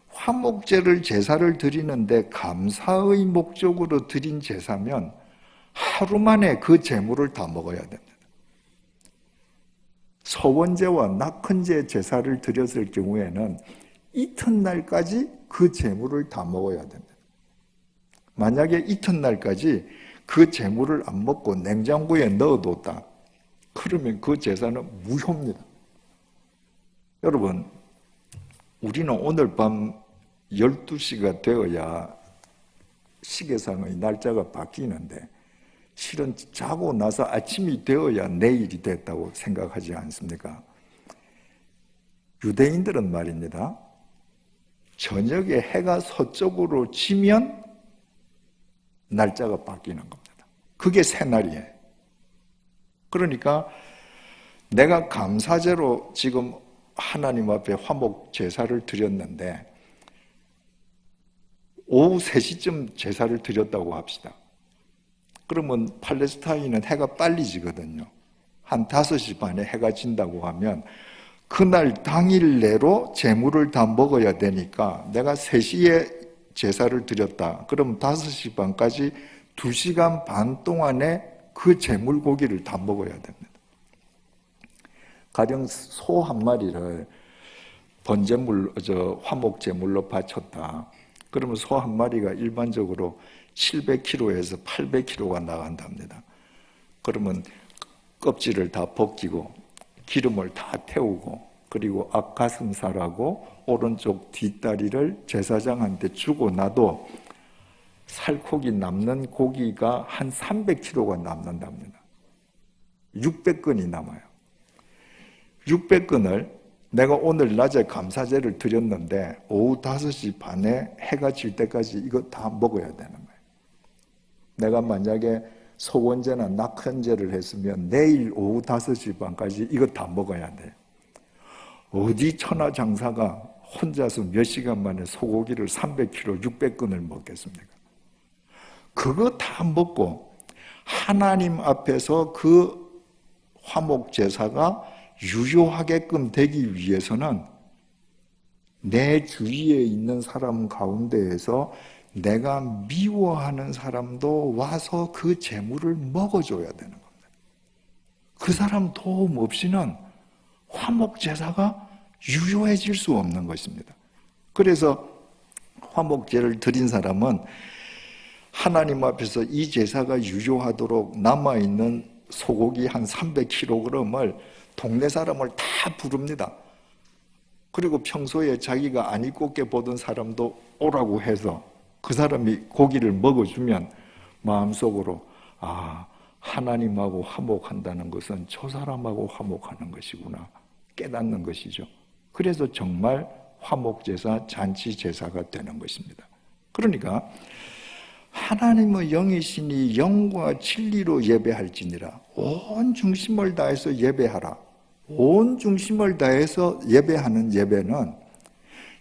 화목제를 제사를 드리는데 감사의 목적으로 드린 제사면 하루 만에 그 제물을 다 먹어야 됩니다. 서원제와 낙헌제 제사를 드렸을 경우에는 이튿날까지 그 제물을 다 먹어야 됩니다. 만약에 이튿날까지 그 제물을 안 먹고 냉장고에 넣어뒀다, 그러면 그 제사는 무효입니다. 여러분, 우리는 오늘 밤 12시가 되어야 시계상의 날짜가 바뀌는데 실은 자고 나서 아침이 되어야 내일이 됐다고 생각하지 않습니까? 유대인들은 말입니다. 저녁에 해가 서쪽으로 지면 날짜가 바뀌는 겁니다. 그게 새날이에요. 그러니까 내가 감사제로 지금 하나님 앞에 화목 제사를 드렸는데 오후 3시쯤 제사를 드렸다고 합시다. 그러면 팔레스타인은 해가 빨리 지거든요. 한 5시 반에 해가 진다고 하면 그날 당일 내로 제물을 다 먹어야 되니까 내가 3시에 제사를 드렸다. 그럼 5시 반까지 2시간 반 동안에 그 제물 고기를 다 먹어야 됩니다. 가령 소 한 마리를 번제물, 화목제물로 바쳤다. 그러면 소 한 마리가 일반적으로 700kg에서 800kg가 나간답니다. 그러면 껍질을 다 벗기고 기름을 다 태우고 그리고 앞가슴살하고 오른쪽 뒷다리를 제사장한테 주고 나도 살코기 남는 고기가 한 300kg가 남는답니다. 600근이 남아요. 600근을 내가 오늘 낮에 감사제를 드렸는데 오후 5시 반에 해가 질 때까지 이거 다 먹어야 되는 거예요. 내가 만약에 소원제나 낙헌제를 했으면 내일 오후 5시 반까지 이거 다 먹어야 돼요. 어디 천하장사가 혼자서 몇 시간 만에 소고기를 300kg, 600근을 먹겠습니까? 그거 다 먹고 하나님 앞에서 그 화목제사가 유효하게끔 되기 위해서는 내 주위에 있는 사람 가운데에서 내가 미워하는 사람도 와서 그 제물을 먹어줘야 되는 겁니다. 그 사람 도움 없이는 화목제사가 유효해질 수 없는 것입니다. 그래서 화목제를 드린 사람은 하나님 앞에서 이 제사가 유효하도록 남아있는 소고기 한 300kg을 동네 사람을 다 부릅니다. 그리고 평소에 자기가 안 입곱게 보던 사람도 오라고 해서 그 사람이 고기를 먹어주면 마음속으로 하나님하고 화목한다는 것은 저 사람하고 화목하는 것이구나 깨닫는 것이죠. 그래서 정말 화목제사, 잔치제사가 되는 것입니다. 그러니까 하나님의 영이시니 영과 진리로 예배할지니라. 온 중심을 다해서 예배하라. 온 중심을 다해서 예배하는 예배는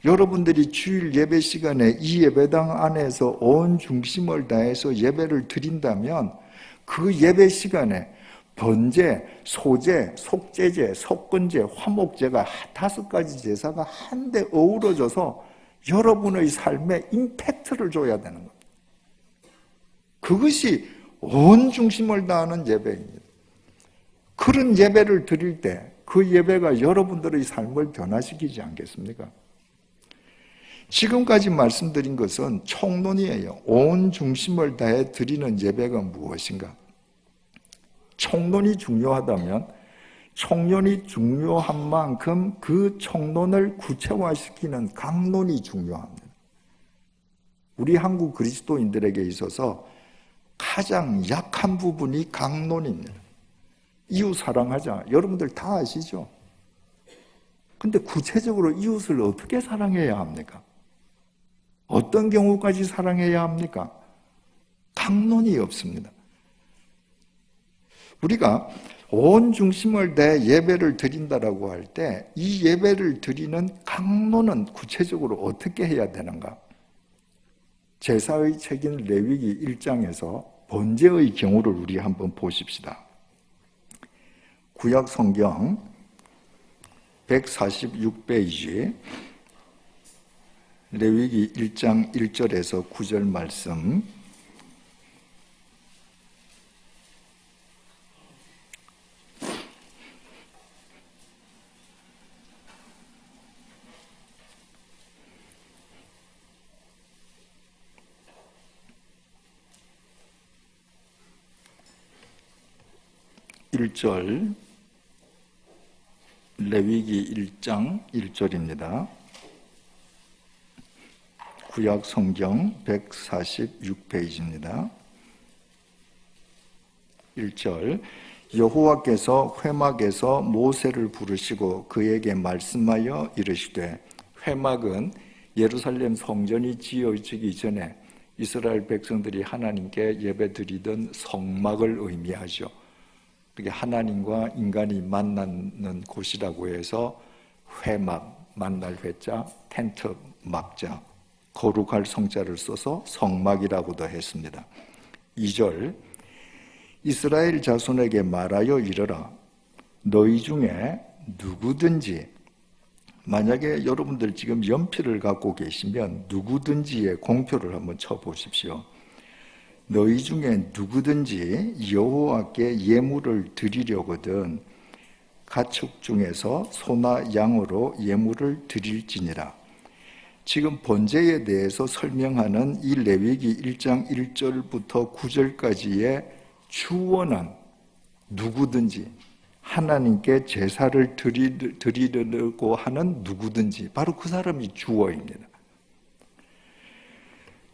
여러분들이 주일 예배 시간에 이 예배당 안에서 온 중심을 다해서 예배를 드린다면 그 예배 시간에 번제, 소제, 속제제, 속건제, 화목제가 5가지 제사가 한데 어우러져서 여러분의 삶에 임팩트를 줘야 되는 겁니다. 그것이 온 중심을 다하는 예배입니다. 그런 예배를 드릴 때 그 예배가 여러분들의 삶을 변화시키지 않겠습니까? 지금까지 말씀드린 것은 총론이에요. 온 중심을 다해 드리는 예배가 무엇인가? 총론이 중요하다면 총론이 중요한 만큼 그 총론을 구체화시키는 강론이 중요합니다. 우리 한국 그리스도인들에게 있어서 가장 약한 부분이 강론입니다. 이웃 사랑하자. 여러분들 다 아시죠? 근데 구체적으로 이웃을 어떻게 사랑해야 합니까? 어떤 경우까지 사랑해야 합니까? 강론이 없습니다. 우리가 온 중심을 내 예배를 드린다라고 할 때 이 예배를 드리는 강론은 구체적으로 어떻게 해야 되는가? 제사의 책인 레위기 1장에서 번제의 경우를 우리 한번 보십시다. 구약 성경 146페이지 레위기 1장 1절에서 9절 말씀. 레위기 1장 1절입니다. 구약 성경 146페이지입니다. 1절 여호와께서 회막에서 모세를 부르시고 그에게 말씀하여 이르시되, 회막은 예루살렘 성전이 지어지기 전에 이스라엘 백성들이 하나님께 예배드리던 성막을 의미하죠. 그게 하나님과 인간이 만나는 곳이라고 해서 회막, 만날 회자, 텐트 막자, 거룩할 성자를 써서 성막이라고도 했습니다. 2절 이스라엘 자손에게 말하여 이르라, 너희 중에 누구든지, 만약에 여러분들 지금 연필을 갖고 계시면 누구든지의 공표를 한번 쳐보십시오. 너희 중에 누구든지 여호와께 예물을 드리려거든 가축 중에서 소나 양으로 예물을 드릴지니라. 지금 번제에 대해서 설명하는 이 레위기 1장 1절부터 9절까지의 주어는 누구든지, 하나님께 제사를 드리려고 하는 누구든지, 바로 그 사람이 주어입니다.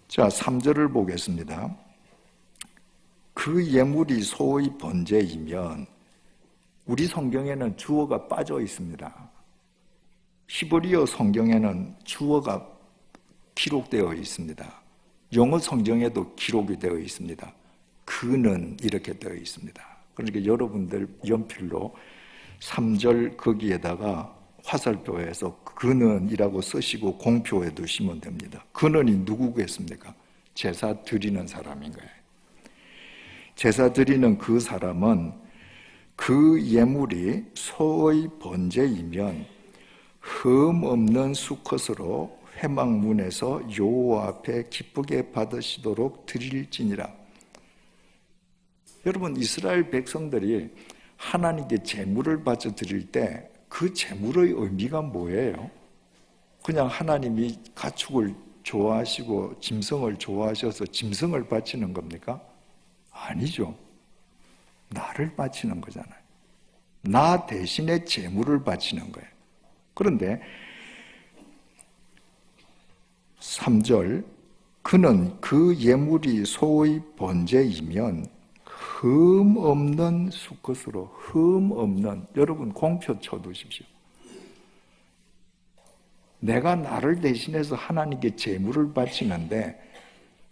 자, 3절을 보겠습니다. 그 예물이 소의 번제이면, 우리 성경에는 주어가 빠져 있습니다. 히브리어 성경에는 주어가 기록되어 있습니다. 영어 성경에도 기록이 되어 있습니다. 그는 이렇게 되어 있습니다. 그러니까 여러분들 연필로 3절 거기에다가 화살표에서 그는이라고 쓰시고 공표해 두시면 됩니다. 그는이 누구겠습니까? 제사 드리는 사람인 거예요. 제사 드리는 그 사람은 그 예물이 소의 번제이면 흠 없는 수컷으로 회막문에서 여호와 앞에 기쁘게 받으시도록 드릴지니라. 여러분, 이스라엘 백성들이 하나님께 제물을 바쳐 드릴 때 그 제물의 의미가 뭐예요? 그냥 하나님이 가축을 좋아하시고 짐승을 좋아하셔서 짐승을 바치는 겁니까? 아니죠. 나를 바치는 거잖아요. 나 대신에 제물을 바치는 거예요. 그런데 3절 그는 그 예물이 소의 번제이면 흠 없는 수컷으로, 흠 없는, 여러분 공표 쳐두십시오. 내가 나를 대신해서 하나님께 제물을 바치는데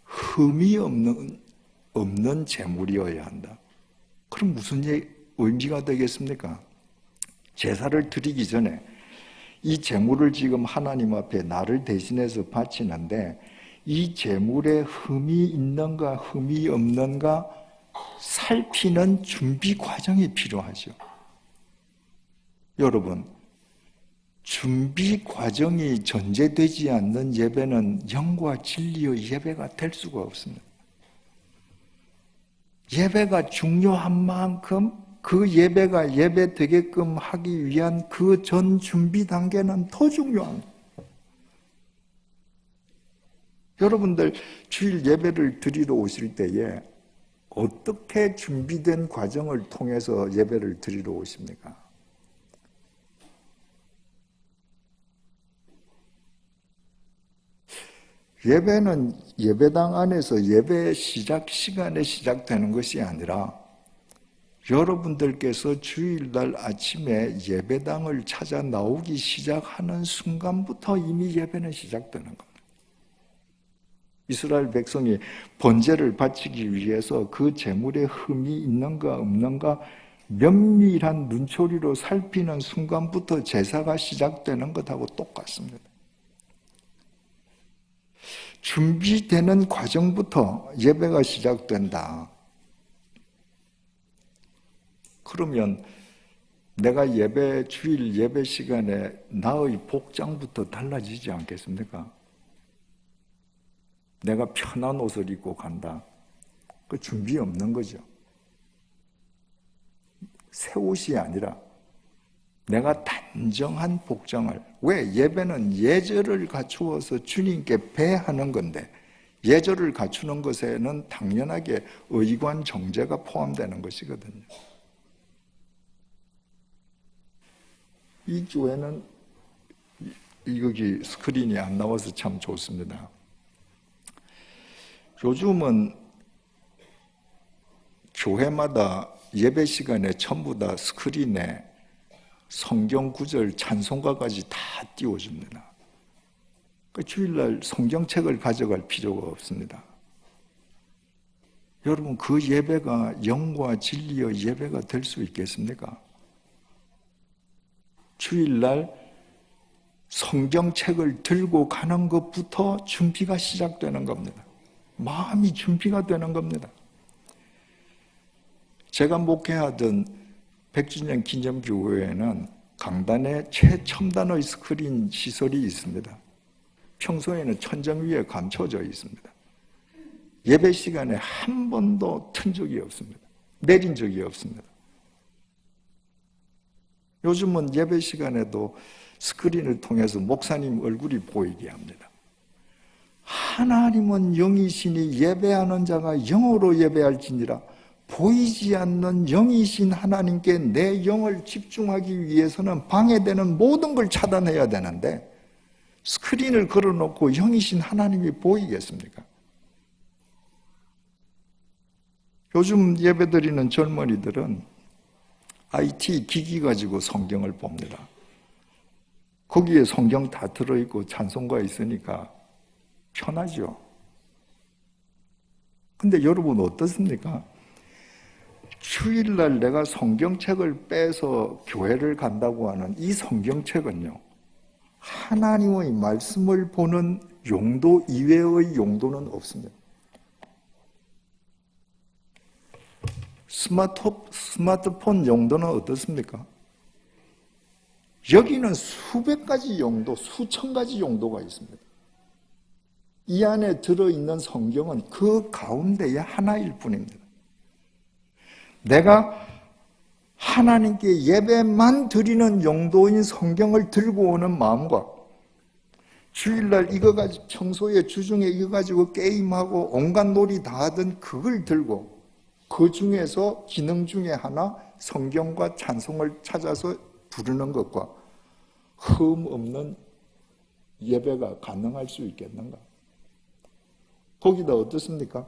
흠이 없는 제물이어야 한다. 그럼 무슨 의미가 되겠습니까? 제사를 드리기 전에 이 제물을 지금 하나님 앞에 나를 대신해서 바치는데 이 제물에 흠이 있는가 흠이 없는가 살피는 준비 과정이 필요하죠. 여러분, 준비 과정이 전제되지 않는 예배는 영과 진리의 예배가 될 수가 없습니다. 예배가 중요한 만큼 그 예배가 예배 되게끔 하기 위한 그 전 준비 단계는 더 중요합니다. 여러분들 주일 예배를 드리러 오실 때에 어떻게 준비된 과정을 통해서 예배를 드리러 오십니까? 예배는 예배당 안에서 예배 시작 시간에 시작되는 것이 아니라 여러분들께서 주일날 아침에 예배당을 찾아 나오기 시작하는 순간부터 이미 예배는 시작되는 겁니다. 이스라엘 백성이 번제를 바치기 위해서 그 제물에 흠이 있는가 없는가 면밀한 눈초리로 살피는 순간부터 제사가 시작되는 것하고 똑같습니다. 준비되는 과정부터 예배가 시작된다. 그러면 내가 주일 예배 시간에 나의 복장부터 달라지지 않겠습니까? 내가 편한 옷을 입고 간다. 그 준비 없는 거죠. 새 옷이 아니라 내가 단정한 복장을, 왜? 예배는 예절을 갖추어서 주님께 배하는 건데 예절을 갖추는 것에는 당연하게 의관 정제가 포함되는 것이거든요. 이 교회는 여기 스크린이 안 나와서 참 좋습니다. 요즘은 교회마다 예배 시간에 전부 다 스크린에 성경 구절 찬송가까지 다 띄워줍니다. 그 주일날 성경책을 가져갈 필요가 없습니다. 여러분, 그 예배가 영과 진리의 예배가 될 수 있겠습니까? 주일날 성경책을 들고 가는 것부터 준비가 시작되는 겁니다. 마음이 준비가 되는 겁니다. 제가 목회하던 백주년 기념교회에는 강단에 최첨단의 스크린 시설이 있습니다. 평소에는 천정 위에 감춰져 있습니다. 예배 시간에 한 번도 튼 적이 없습니다. 내린 적이 없습니다. 요즘은 예배 시간에도 스크린을 통해서 목사님 얼굴이 보이게 합니다. 하나님은 영이시니 예배하는 자가 영으로 예배할지니라. 보이지 않는 영이신 하나님께 내 영을 집중하기 위해서는 방해되는 모든 걸 차단해야 되는데 스크린을 걸어놓고 영이신 하나님이 보이겠습니까? 요즘 예배드리는 젊은이들은 IT 기기 가지고 성경을 봅니다. 거기에 성경 다 들어있고 찬송가 있으니까 편하죠. 근데 여러분 어떻습니까? 주일날 내가 성경책을 빼서 교회를 간다고 하는 이 성경책은요, 하나님의 말씀을 보는 용도 이외의 용도는 없습니다. 스마트폰 용도는 어떻습니까? 여기는 수백 가지 용도, 수천 가지 용도가 있습니다. 이 안에 들어있는 성경은 그 가운데의 하나일 뿐입니다. 내가 하나님께 예배만 드리는 용도인 성경을 들고 오는 마음과 주일날 이거 가지고 평소에 주중에 이거 가지고 게임하고 온갖 놀이 다 하던 그걸 들고 그 중에서 기능 중에 하나 성경과 찬송을 찾아서 부르는 것과 흠 없는 예배가 가능할 수 있겠는가? 거기다 어떻습니까?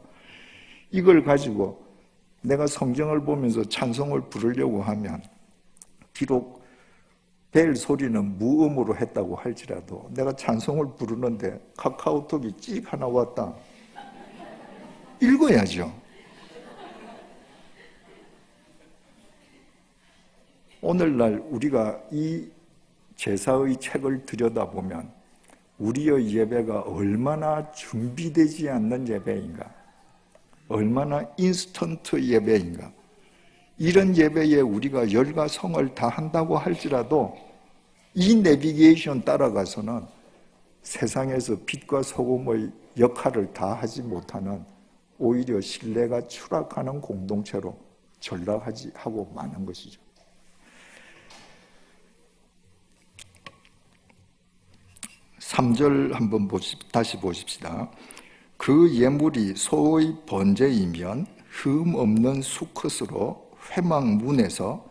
이걸 가지고 내가 성경을 보면서 찬송을 부르려고 하면 비록 벨 소리는 무음으로 했다고 할지라도 내가 찬송을 부르는데 카카오톡이 찍 하나 왔다. 읽어야죠. 오늘날 우리가 이 제사의 책을 들여다보면 우리의 예배가 얼마나 준비되지 않는 예배인가, 얼마나 인스턴트 예배인가. 이런 예배에 우리가 열과 성을 다 한다고 할지라도 이 내비게이션 따라가서는 세상에서 빛과 소금의 역할을 다 하지 못하는 오히려 신뢰가 추락하는 공동체로 전락하고 마는 것이죠. 3절 한번 다시 보십시다. 그 예물이 소의 번제이면 흠 없는 수컷으로 회막문에서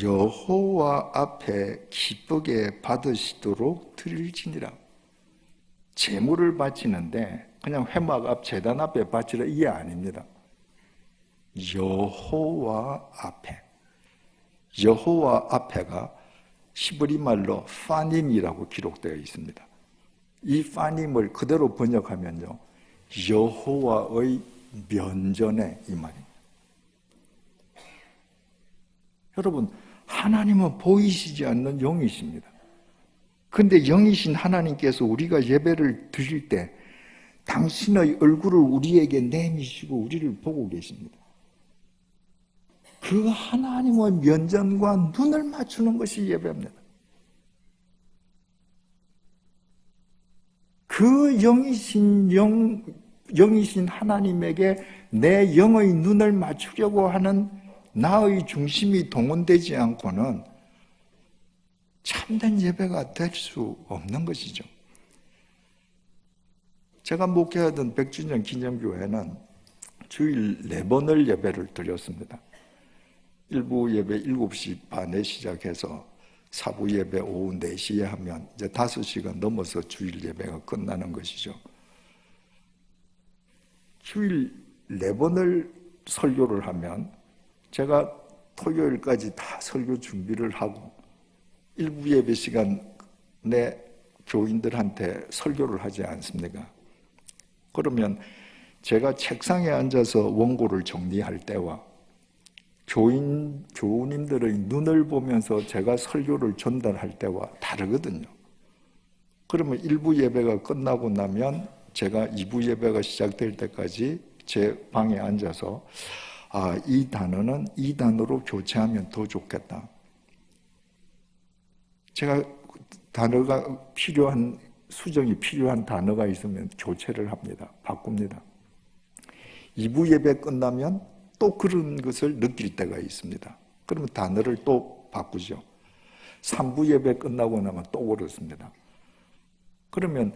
여호와 앞에 기쁘게 받으시도록 드릴지니라. 제물을 바치는데 그냥 회막 앞 제단 앞에 바치라 이게 아닙니다. 여호와 앞에. 여호와 앞에가 히브리 말로 파님이라고 기록되어 있습니다. 이 파님을 그대로 번역하면요, 여호와의 면전에 이 말입니다. 여러분, 하나님은 보이시지 않는 영이십니다. 그런데 영이신 하나님께서 우리가 예배를 드릴 때 당신의 얼굴을 우리에게 내미시고 우리를 보고 계십니다. 그 하나님의 면전과 눈을 맞추는 것이 예배입니다. 그 영이신 하나님에게 내 영의 눈을 맞추려고 하는 나의 중심이 동원되지 않고는 참된 예배가 될 수 없는 것이죠. 제가 목회하던 백주년 기념교회는 주일 4번을 예배를 드렸습니다. 일부 예배 7시 반에 시작해서 사부 예배 오후 4시에 하면 이제 5시간 넘어서 주일 예배가 끝나는 것이죠. 주일 4번을 설교를 하면 제가 토요일까지 다 설교 준비를 하고 일부 예배 시간에 교인들한테 설교를 하지 않습니까? 그러면 제가 책상에 앉아서 원고를 정리할 때와 교우님들의 눈을 보면서 제가 설교를 전달할 때와 다르거든요. 그러면 1부 예배가 끝나고 나면 제가 2부 예배가 시작될 때까지 제 방에 앉아서 이 단어는 이 단어로 교체하면 더 좋겠다. 제가 단어가 필요한, 수정이 필요한 단어가 있으면 교체를 합니다. 바꿉니다. 2부 예배 끝나면 또 그런 것을 느낄 때가 있습니다. 그러면 단어를 또 바꾸죠. 3부 예배 끝나고 나면 또 그렇습니다. 그러면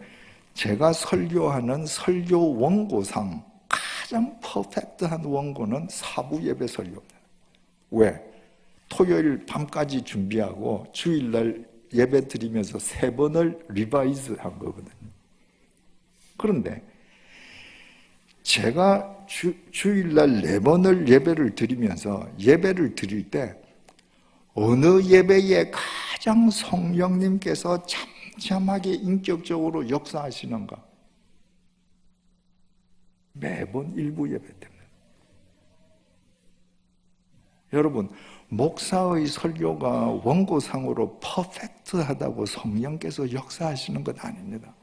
제가 설교하는 설교 원고상 가장 퍼펙트한 원고는 4부 예배 설교입니다. 왜? 토요일 밤까지 준비하고 주일날 예배 드리면서 3번을 리바이즈 한 거거든요. 그런데 제가 주일날 4번을 예배를 드리면서 예배를 드릴 때 어느 예배에 가장 성령님께서 참참하게 인격적으로 역사하시는가? 매번 1부 예배 때입니다. 여러분, 목사의 설교가 원고상으로 퍼펙트하다고 성령께서 역사하시는 것 아닙니다.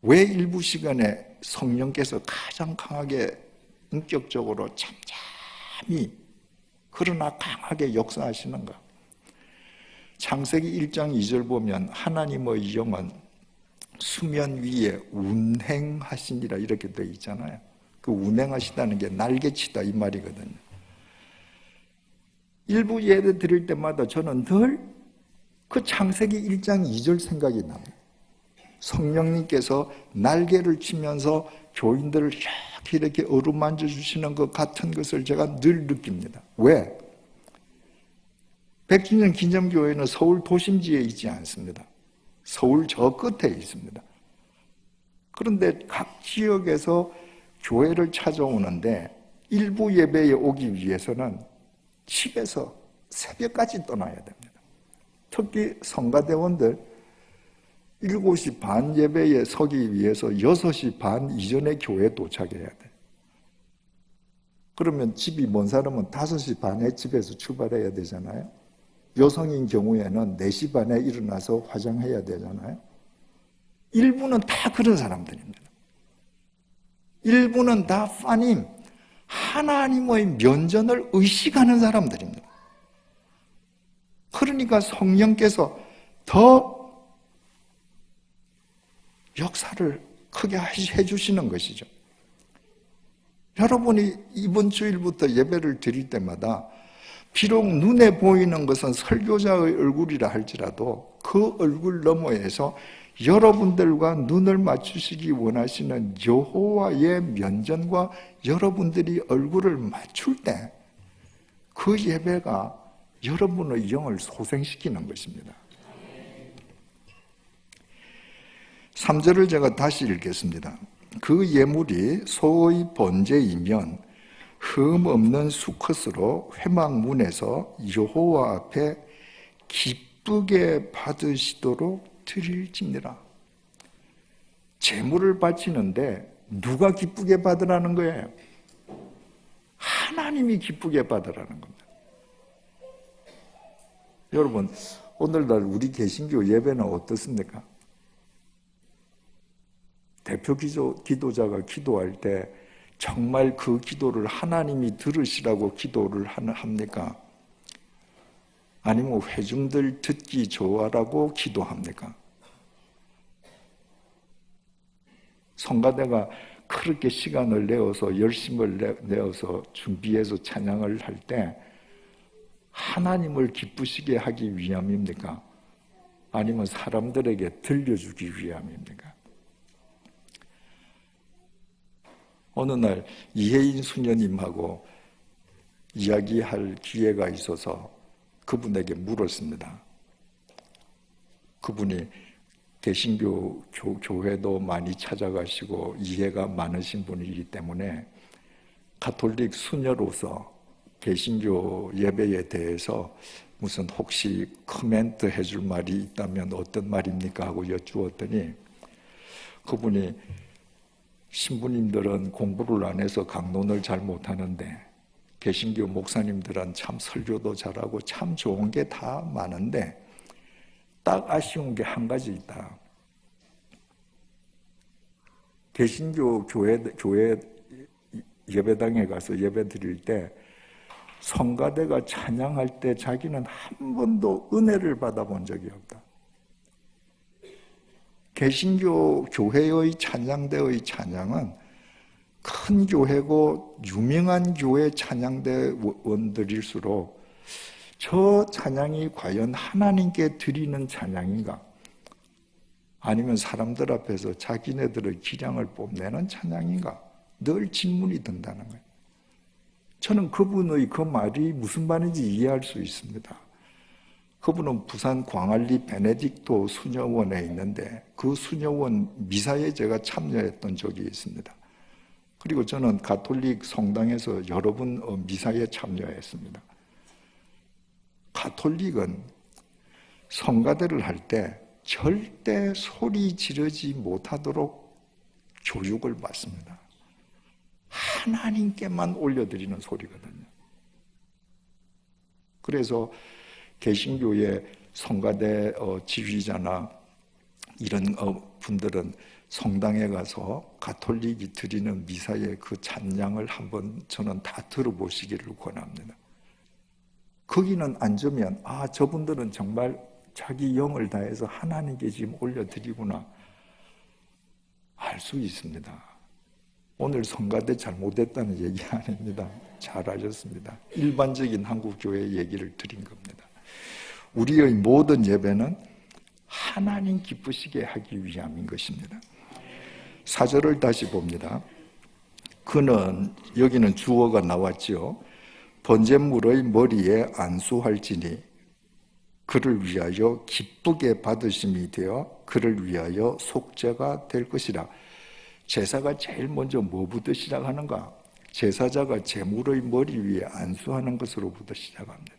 왜 일부 시간에 성령께서 가장 강하게 인격적으로 잠잠히 그러나 강하게 역사하시는가? 창세기 1장 2절 보면 하나님의 영은 수면 위에 운행하시니라 이렇게 되어 있잖아요. 그 운행하시다는 게 날개치다 이 말이거든요. 일부 예배 드릴 때마다 저는 늘 그 창세기 1장 2절 생각이 납니다. 성령님께서 날개를 치면서 교인들을 이렇게 어루만져 주시는 것 같은 것을 제가 늘 느낍니다. 왜? 100주년 기념교회는 서울 도심지에 있지 않습니다. 서울 저 끝에 있습니다. 그런데 각 지역에서 교회를 찾아오는데 일부 예배에 오기 위해서는 집에서 새벽까지 떠나야 됩니다. 특히 성가대원들 7시 반 예배에 서기 위해서 6시 반 이전에 교회에 도착해야 돼요. 그러면 집이 먼 사람은 5시 반에 집에서 출발해야 되잖아요. 여성인 경우에는 4시 반에 일어나서 화장해야 되잖아요. 일부는 다 그런 사람들입니다. 일부는 다 파님, 하나님의 면전을 의식하는 사람들입니다. 그러니까 성령께서 더 역사를 크게 해주시는 것이죠. 여러분이 이번 주일부터 예배를 드릴 때마다 비록 눈에 보이는 것은 설교자의 얼굴이라 할지라도 그 얼굴 너머에서 여러분들과 눈을 맞추시기 원하시는 여호와의 면전과 여러분들이 얼굴을 맞출 때 그 예배가 여러분의 영을 소생시키는 것입니다. 3절을 제가 다시 읽겠습니다. 그 예물이 소의 번제이면 흠 없는 수컷으로 회막문에서 여호와 앞에 기쁘게 받으시도록 드릴지니라. 제물을 바치는데 누가 기쁘게 받으라는 거예요? 하나님이 기쁘게 받으라는 겁니다. 여러분, 오늘날 우리 개신교 예배는 어떻습니까? 대표 기도자가 기도할 때 정말 그 기도를 하나님이 들으시라고 기도를 합니까? 아니면 회중들 듣기 좋아라고 기도합니까? 성가대가 그렇게 시간을 내어서 열심을 내어서 준비해서 찬양을 할 때 하나님을 기쁘시게 하기 위함입니까? 아니면 사람들에게 들려주기 위함입니까? 어느 날 이혜인 수녀님하고 이야기할 기회가 있어서 그분에게 물었습니다. 그분이 개신교 교회도 많이 찾아가시고 이해가 많으신 분이기 때문에 가톨릭 수녀로서 개신교 예배에 대해서 무슨 혹시 코멘트 해줄 말이 있다면 어떤 말입니까? 하고 여쭈었더니 그분이 신부님들은 공부를 안 해서 강론을 잘 못하는데 개신교 목사님들은 참 설교도 잘하고 참 좋은 게 다 많은데 딱 아쉬운 게 한 가지 있다. 개신교 교회 예배당에 가서 예배 드릴 때 성가대가 찬양할 때 자기는 한 번도 은혜를 받아본 적이 없다. 개신교 교회의 찬양대의 찬양은 큰 교회고 유명한 교회 찬양대원들일수록 저 찬양이 과연 하나님께 드리는 찬양인가? 아니면 사람들 앞에서 자기네들의 기량을 뽐내는 찬양인가? 늘 질문이 든다는 거예요. 저는 그분의 그 말이 무슨 말인지 이해할 수 있습니다. 그분은 부산 광안리 베네딕토 수녀원에 있는데 그 수녀원 미사에 제가 참여했던 적이 있습니다. 그리고 저는 가톨릭 성당에서 여러 번 미사에 참여했습니다. 가톨릭은 성가대를 할 때 절대 소리 지르지 못하도록 교육을 받습니다. 하나님께만 올려드리는 소리거든요. 그래서 개신교의 성가대 지휘자나 이런 분들은 성당에 가서 가톨릭이 드리는 미사의 그 찬양을 한번 저는 다 들어보시기를 권합니다. 거기는 앉으면 저분들은 정말 자기 영을 다해서 하나님께 지금 올려드리구나 알 수 있습니다. 오늘 성가대 잘못했다는 얘기 아닙니다. 잘하셨습니다. 일반적인 한국교회 얘기를 드린 겁니다. 우리의 모든 예배는 하나님 기쁘시게 하기 위함인 것입니다. 4절을 다시 봅니다. 그는, 여기는 주어가 나왔죠. 번제물의 머리에 안수할지니 그를 위하여 기쁘게 받으심이 되어 그를 위하여 속죄가 될 것이라. 제사가 제일 먼저 뭐부터 시작하는가? 제사자가 제물의 머리 위에 안수하는 것으로부터 시작합니다.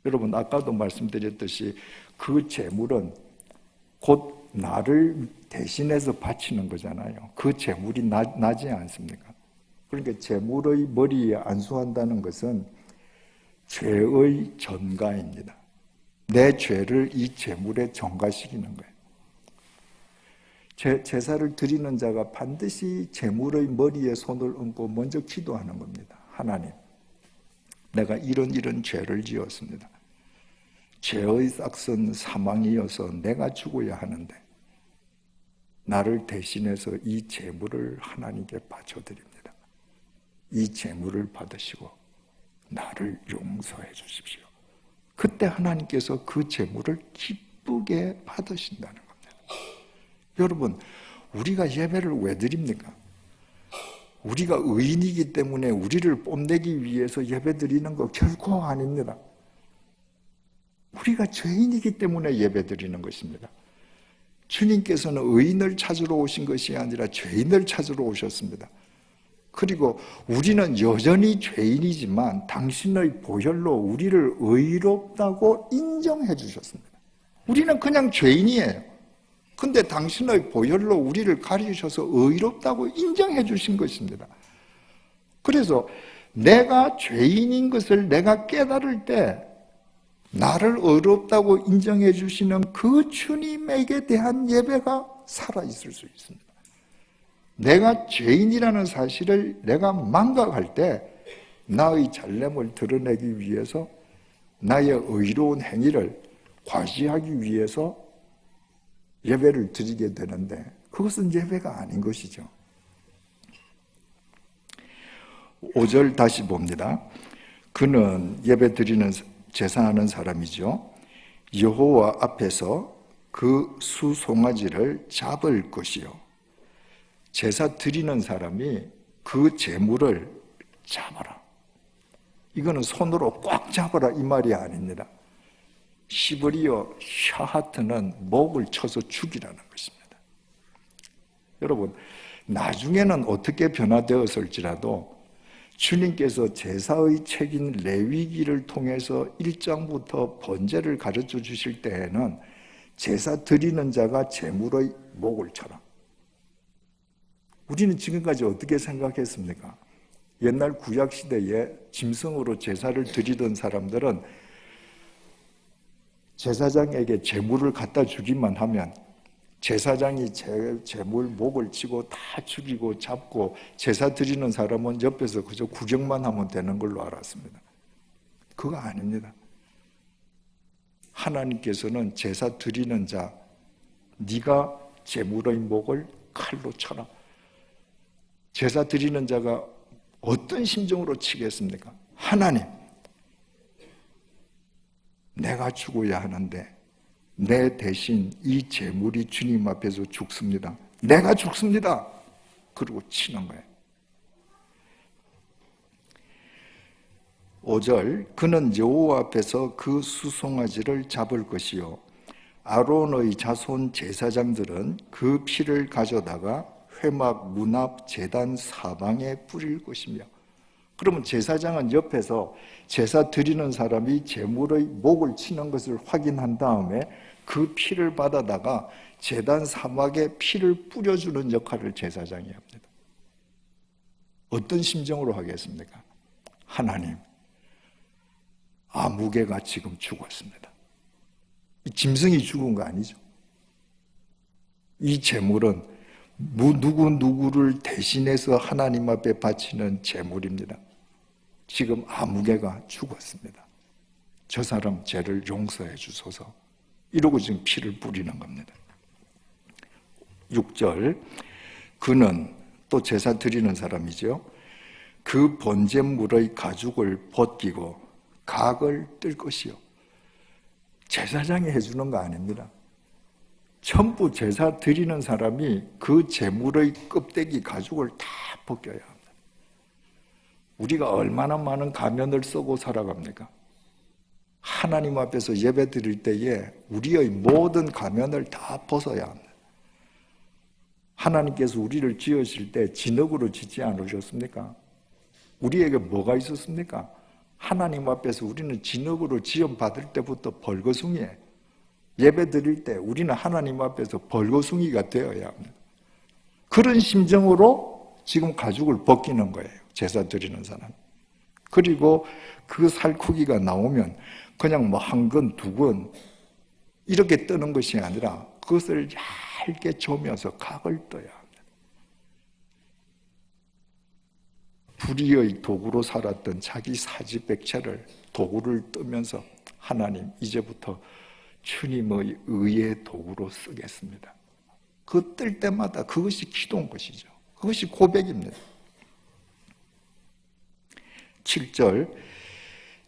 여러분 아까도 말씀드렸듯이 그 제물은 곧 나를 대신해서 바치는 거잖아요. 그 제물이 나지 않습니까? 그러니까 제물의 머리에 안수한다는 것은 죄의 전가입니다. 내 죄를 이 제물에 전가시키는 거예요. 제사를 드리는 자가 반드시 제물의 머리에 손을 얹고 먼저 기도하는 겁니다. 하나님, 내가 이런 죄를 지었습니다. 죄의 싹은 사망이어서 내가 죽어야 하는데 나를 대신해서 이 제물을 하나님께 바쳐드립니다. 이 제물을 받으시고 나를 용서해 주십시오. 그때 하나님께서 그 제물을 기쁘게 받으신다는 겁니다. 여러분, 우리가 예배를 왜 드립니까? 우리가 의인이기 때문에 우리를 뽐내기 위해서 예배 드리는 거 결코 아닙니다. 우리가 죄인이기 때문에 예배 드리는 것입니다. 주님께서는 의인을 찾으러 오신 것이 아니라 죄인을 찾으러 오셨습니다. 그리고 우리는 여전히 죄인이지만 당신의 보혈로 우리를 의롭다고 인정해 주셨습니다. 우리는 그냥 죄인이에요. 근데 당신의 보혈로 우리를 가리셔서 의롭다고 인정해 주신 것입니다. 그래서 내가 죄인인 것을 내가 깨달을 때 나를 의롭다고 인정해 주시는 그 주님에게 대한 예배가 살아있을 수 있습니다. 내가 죄인이라는 사실을 내가 망각할 때 나의 잘됨을 드러내기 위해서 나의 의로운 행위를 과시하기 위해서 예배를 드리게 되는데 그것은 예배가 아닌 것이죠. 5절 다시 봅니다. 그는 예배 드리는 제사하는 사람이죠. 여호와 앞에서 그 수송아지를 잡을 것이요. 제사 드리는 사람이 그 제물을 잡아라. 이거는 손으로 꽉 잡아라 이 말이 아닙니다. 시브리어 샤하트는 목을 쳐서 죽이라는 것입니다. 여러분, 나중에는 어떻게 변화되었을지라도 주님께서 제사의 책인 레위기를 통해서 1장부터 번제를 가르쳐 주실 때에는 제사 드리는 자가 제물의 목을 쳐라. 우리는 지금까지 어떻게 생각했습니까? 옛날 구약시대에 짐승으로 제사를 드리던 사람들은 제사장에게 제물을 갖다 주기만 하면 제사장이 제물 목을 치고 다 죽이고 잡고 제사 드리는 사람은 옆에서 그저 구경만 하면 되는 걸로 알았습니다. 그거 아닙니다. 하나님께서는 제사 드리는 자, 네가 제물의 목을 칼로 쳐라. 제사 드리는 자가 어떤 심정으로 치겠습니까? 하나님, 내가 죽어야 하는데 내 대신 이 제물이 주님 앞에서 죽습니다. 내가 죽습니다. 그리고 치는 거예요. 5절, 그는 여호와 앞에서 그 수송아지를 잡을 것이요 아론의 자손 제사장들은 그 피를 가져다가 회막 문 앞 제단 사방에 뿌릴 것이며. 그러면 제사장은 옆에서 제사 드리는 사람이 제물의 목을 치는 것을 확인한 다음에 그 피를 받아다가 제단 사막에 피를 뿌려주는 역할을 제사장이 합니다. 어떤 심정으로 하겠습니까? 하나님, 아무개가 지금 죽었습니다. 이 짐승이 죽은 거 아니죠? 이 제물은 누구를 대신해서 하나님 앞에 바치는 제물입니다. 지금 아무개가 죽었습니다. 저 사람 죄를 용서해 주소서. 이러고 지금 피를 뿌리는 겁니다. 6절, 그는 또 제사 드리는 사람이죠. 그 번제물의 가죽을 벗기고 각을 뜰 것이요. 제사장이 해주는 거 아닙니다. 전부 제사 드리는 사람이 그 제물의 껍데기 가죽을 다 벗겨야 합니다. 우리가 얼마나 많은 가면을 쓰고 살아갑니까? 하나님 앞에서 예배 드릴 때에 우리의 모든 가면을 다 벗어야 합니다. 하나님께서 우리를 지으실 때 진흙으로 짓지 않으셨습니까? 우리에게 뭐가 있었습니까? 하나님 앞에서 우리는 진흙으로 지음받을 때부터 벌거숭이에요. 예배 드릴 때 우리는 하나님 앞에서 벌거숭이가 되어야 합니다. 그런 심정으로 지금 가죽을 벗기는 거예요. 제사 드리는 사람. 그리고 그 살코기가 나오면 그냥 뭐 한 건, 두 건 이렇게 뜨는 것이 아니라 그것을 얇게 조면서 각을 떠야 합니다. 불의의 도구로 살았던 자기 사지백체를 도구를 뜨면서 하나님, 이제부터 주님의 의의 도구로 쓰겠습니다. 그 뜰 때마다 그것이 기도인 것이죠. 그것이 고백입니다. 7절,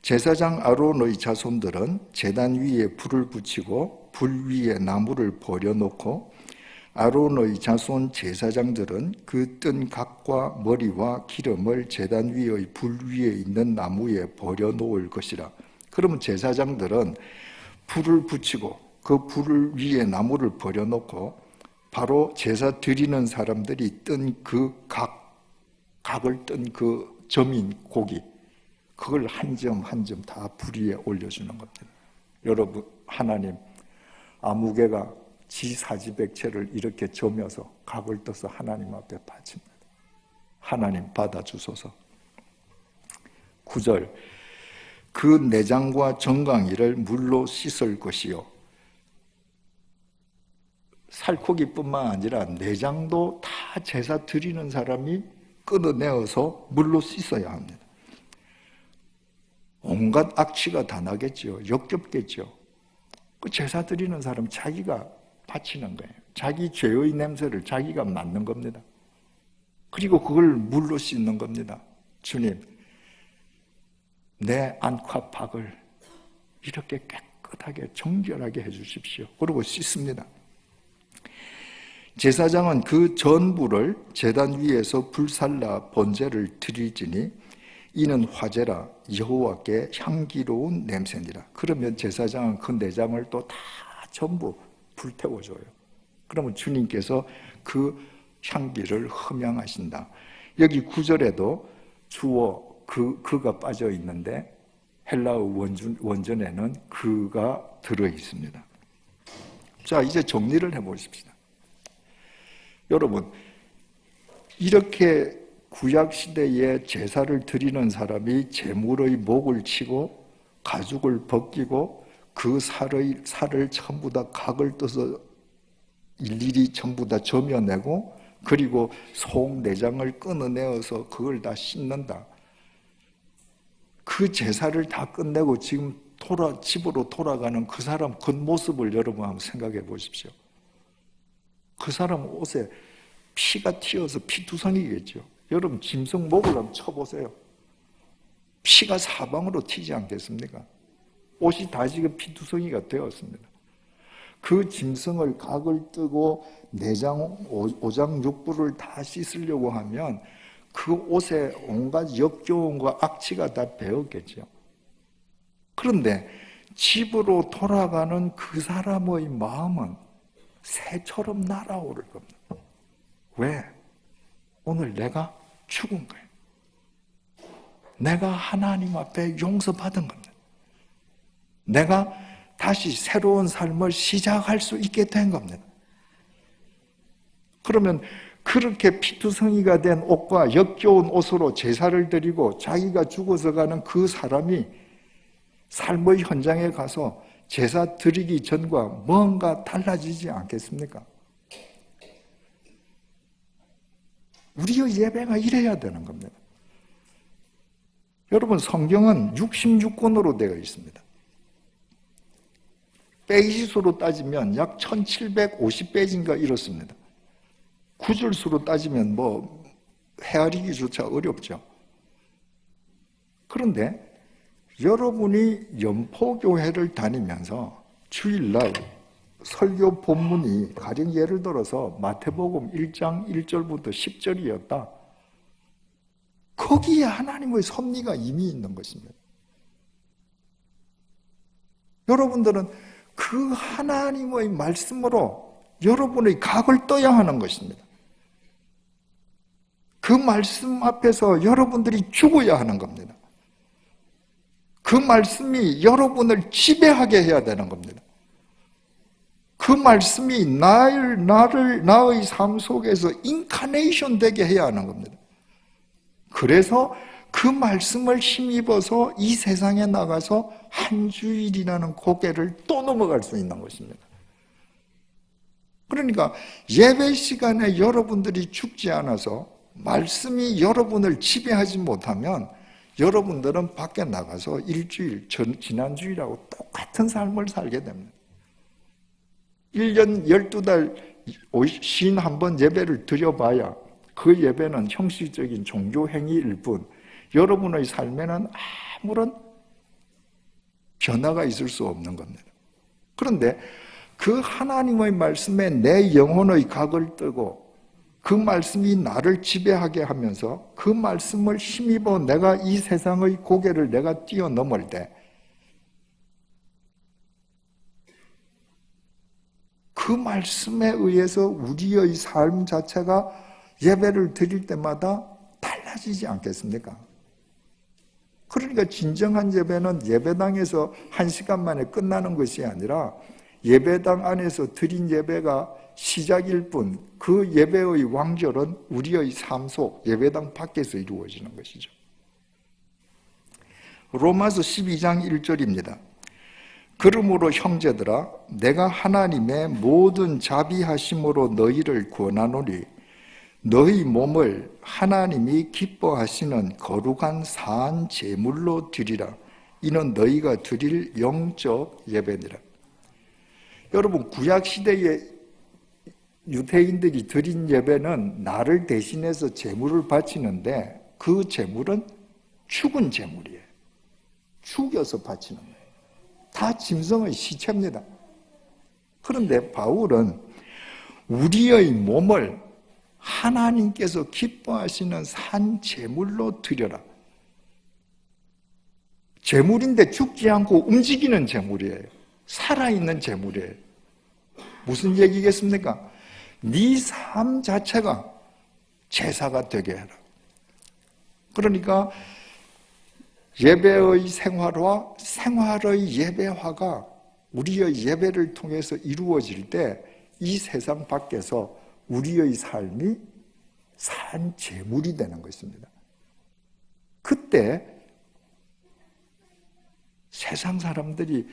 제사장 아론의 자손들은 제단 위에 불을 붙이고 불 위에 나무를 버려놓고 아론의 자손 제사장들은 그 뜬 각과 머리와 기름을 제단 위의 불 위에 있는 나무에 버려놓을 것이라. 그러면 제사장들은 불을 붙이고 그 불 위에 나무를 버려놓고 바로 제사 드리는 사람들이 뜬 그 각을 뜬 그 점인 고기, 그걸 한 점 한 점 다 불 위에 올려주는 겁니다. 여러분, 하나님, 아무개가 지 사지백체를 이렇게 점여서 각을 떠서 하나님 앞에 바칩니다. 하나님 받아주소서. 9절, 그 내장과 정강이를 물로 씻을 것이요. 살코기뿐만 아니라 내장도 다 제사 드리는 사람이 끊어내어서 물로 씻어야 합니다. 온갖 악취가 다 나겠죠. 역겹겠죠. 그 제사 드리는 사람 자기가 바치는 거예요. 자기 죄의 냄새를 자기가 맡는 겁니다. 그리고 그걸 물로 씻는 겁니다. 주님, 내 안팎박을 이렇게 깨끗하게 정결하게 해주십시오. 그리고 씻습니다. 제사장은 그 전부를 제단 위에서 불살라 번제를 드리지니 이는 화제라 여호와께 향기로운 냄새니라. 그러면 제사장은 그 내장을 또 다 전부 불태워줘요. 그러면 주님께서 그 향기를 흠양하신다. 여기 9절에도 주어 그가 빠져 있는데 헬라어 원전에는 그가 들어 있습니다. 자, 이제 정리를 해보십시다. 여러분, 이렇게 구약시대에 제사를 드리는 사람이 제물의 목을 치고 가죽을 벗기고 그 살을 전부 다 각을 떠서 일일이 전부 다 점여내고 그리고 속 내장을 끊어내어서 그걸 다 씻는다. 그 제사를 다 끝내고 지금 집으로 돌아가는 그 사람 겉모습을 여러분 한번 생각해 보십시오. 그 사람 옷에 피가 튀어서 피투성이겠죠. 여러분 짐승 목을 한번 쳐보세요. 피가 사방으로 튀지 않겠습니까? 옷이 다 지금 피투성이가 되었습니다. 그 짐승을 각을 뜨고 내장, 오장육부를 다 씻으려고 하면 그 옷에 온갖 역겨움과 악취가 다 배었겠죠. 그런데 집으로 돌아가는 그 사람의 마음은 새처럼 날아오를 겁니다. 왜? 오늘 내가 죽은 거예요. 내가 하나님 앞에 용서받은 겁니다. 내가 다시 새로운 삶을 시작할 수 있게 된 겁니다. 그러면 그렇게 피투성이가 된 옷과 역겨운 옷으로 제사를 드리고 자기가 죽어서 가는 그 사람이 삶의 현장에 가서 제사 드리기 전과 뭔가 달라지지 않겠습니까? 우리의 예배가 이래야 되는 겁니다. 여러분, 성경은 66권으로 되어 있습니다. 페이지 수로 따지면 약 1750페이지인가 이렇습니다. 구절 수로 따지면 헤아리기조차 어렵죠. 그런데 여러분이 연포교회를 다니면서 주일날 설교 본문이 가령 예를 들어서 마태복음 1장 1절부터 10절이었다. 거기에 하나님의 섭리가 이미 있는 것입니다. 여러분들은 그 하나님의 말씀으로 여러분의 각을 떠야 하는 것입니다. 그 말씀 앞에서 여러분들이 죽어야 하는 겁니다. 그 말씀이 여러분을 지배하게 해야 되는 겁니다. 그 말씀이 나의 삶 속에서 인카네이션 되게 해야 하는 겁니다. 그래서 그 말씀을 힘입어서 이 세상에 나가서 한 주일이라는 고개를 또 넘어갈 수 있는 것입니다. 그러니까 예배 시간에 여러분들이 죽지 않아서 말씀이 여러분을 지배하지 못하면 여러분들은 밖에 나가서 일주일, 지난주일하고 똑같은 삶을 살게 됩니다. 1년 12달 51번 예배를 드려봐야 그 예배는 형식적인 종교 행위일 뿐 여러분의 삶에는 아무런 변화가 있을 수 없는 겁니다. 그런데 그 하나님의 말씀에 내 영혼의 각을 뜨고 그 말씀이 나를 지배하게 하면서 그 말씀을 힘입어 내가 이 세상의 고개를 내가 뛰어넘을 때 그 말씀에 의해서 우리의 삶 자체가 예배를 드릴 때마다 달라지지 않겠습니까? 그러니까 진정한 예배는 예배당에서 1시간 만에 끝나는 것이 아니라 예배당 안에서 드린 예배가 시작일 뿐 그 예배의 완결은 우리의 삶 속 예배당 밖에서 이루어지는 것이죠. 로마서 12장 1절입니다. 그러므로 형제들아 내가 하나님의 모든 자비하심으로 너희를 권하노니 너희 몸을 하나님이 기뻐하시는 거룩한 사한 제물로 드리라. 이는 너희가 드릴 영적 예배니라. 여러분, 구약시대에 유대인들이 드린 예배는 나를 대신해서 제물을 바치는데 그 제물은 죽은 제물이에요. 죽여서 바치는 거예요. 다 짐승의 시체입니다. 그런데 바울은 우리의 몸을 하나님께서 기뻐하시는 산 제물로 드려라. 재물인데 죽지 않고 움직이는 재물이에요. 살아있는 재물이에요. 무슨 얘기겠습니까? 네 삶 자체가 제사가 되게 해라. 그러니까 예배의 생활화, 생활의 예배화가 우리의 예배를 통해서 이루어질 때 이 세상 밖에서 우리의 삶이 산 제물이 되는 것입니다. 그때 세상 사람들이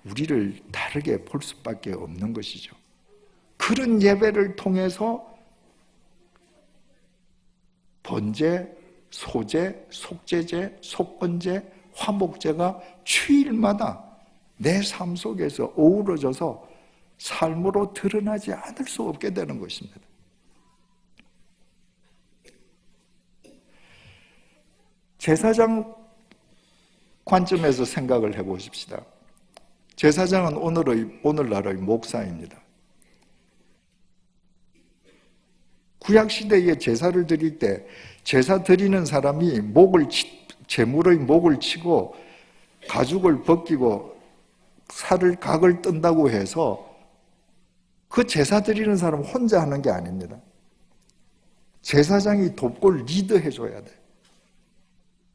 우리를 다르게 볼 수밖에 없는 것이죠. 그런 예배를 통해서 번제, 소제, 속제제, 속건제, 화목제가 주일마다 내 삶 속에서 어우러져서 삶으로 드러나지 않을 수 없게 되는 것입니다. 제사장 관점에서 생각을 해보십시다. 제사장은 오늘날의 목사입니다. 구약시대에 제사를 드릴 때 제사 드리는 사람이 제물의 목을 치고 가죽을 벗기고 각을 뜬다고 해서 그 제사 드리는 사람 혼자 하는 게 아닙니다. 제사장이 돕고 리드해줘야 돼.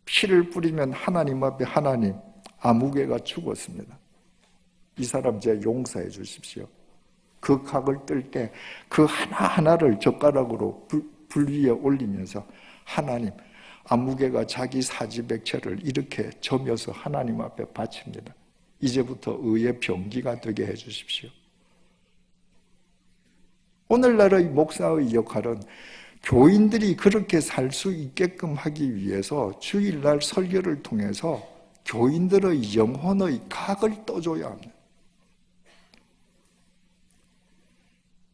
피를 뿌리면 하나님 앞에 하나님, 아무개가 죽었습니다. 이 사람 제 용서해 주십시오. 그 각을 뜰 때 그 하나하나를 젓가락으로 불 위에 올리면서 하나님, 아무개가 자기 사지백체를 이렇게 점여서 하나님 앞에 바칩니다. 이제부터 의의 병기가 되게 해 주십시오. 오늘날의 목사의 역할은 교인들이 그렇게 살 수 있게끔 하기 위해서 주일날 설교를 통해서 교인들의 영혼의 각을 떠줘야 합니다.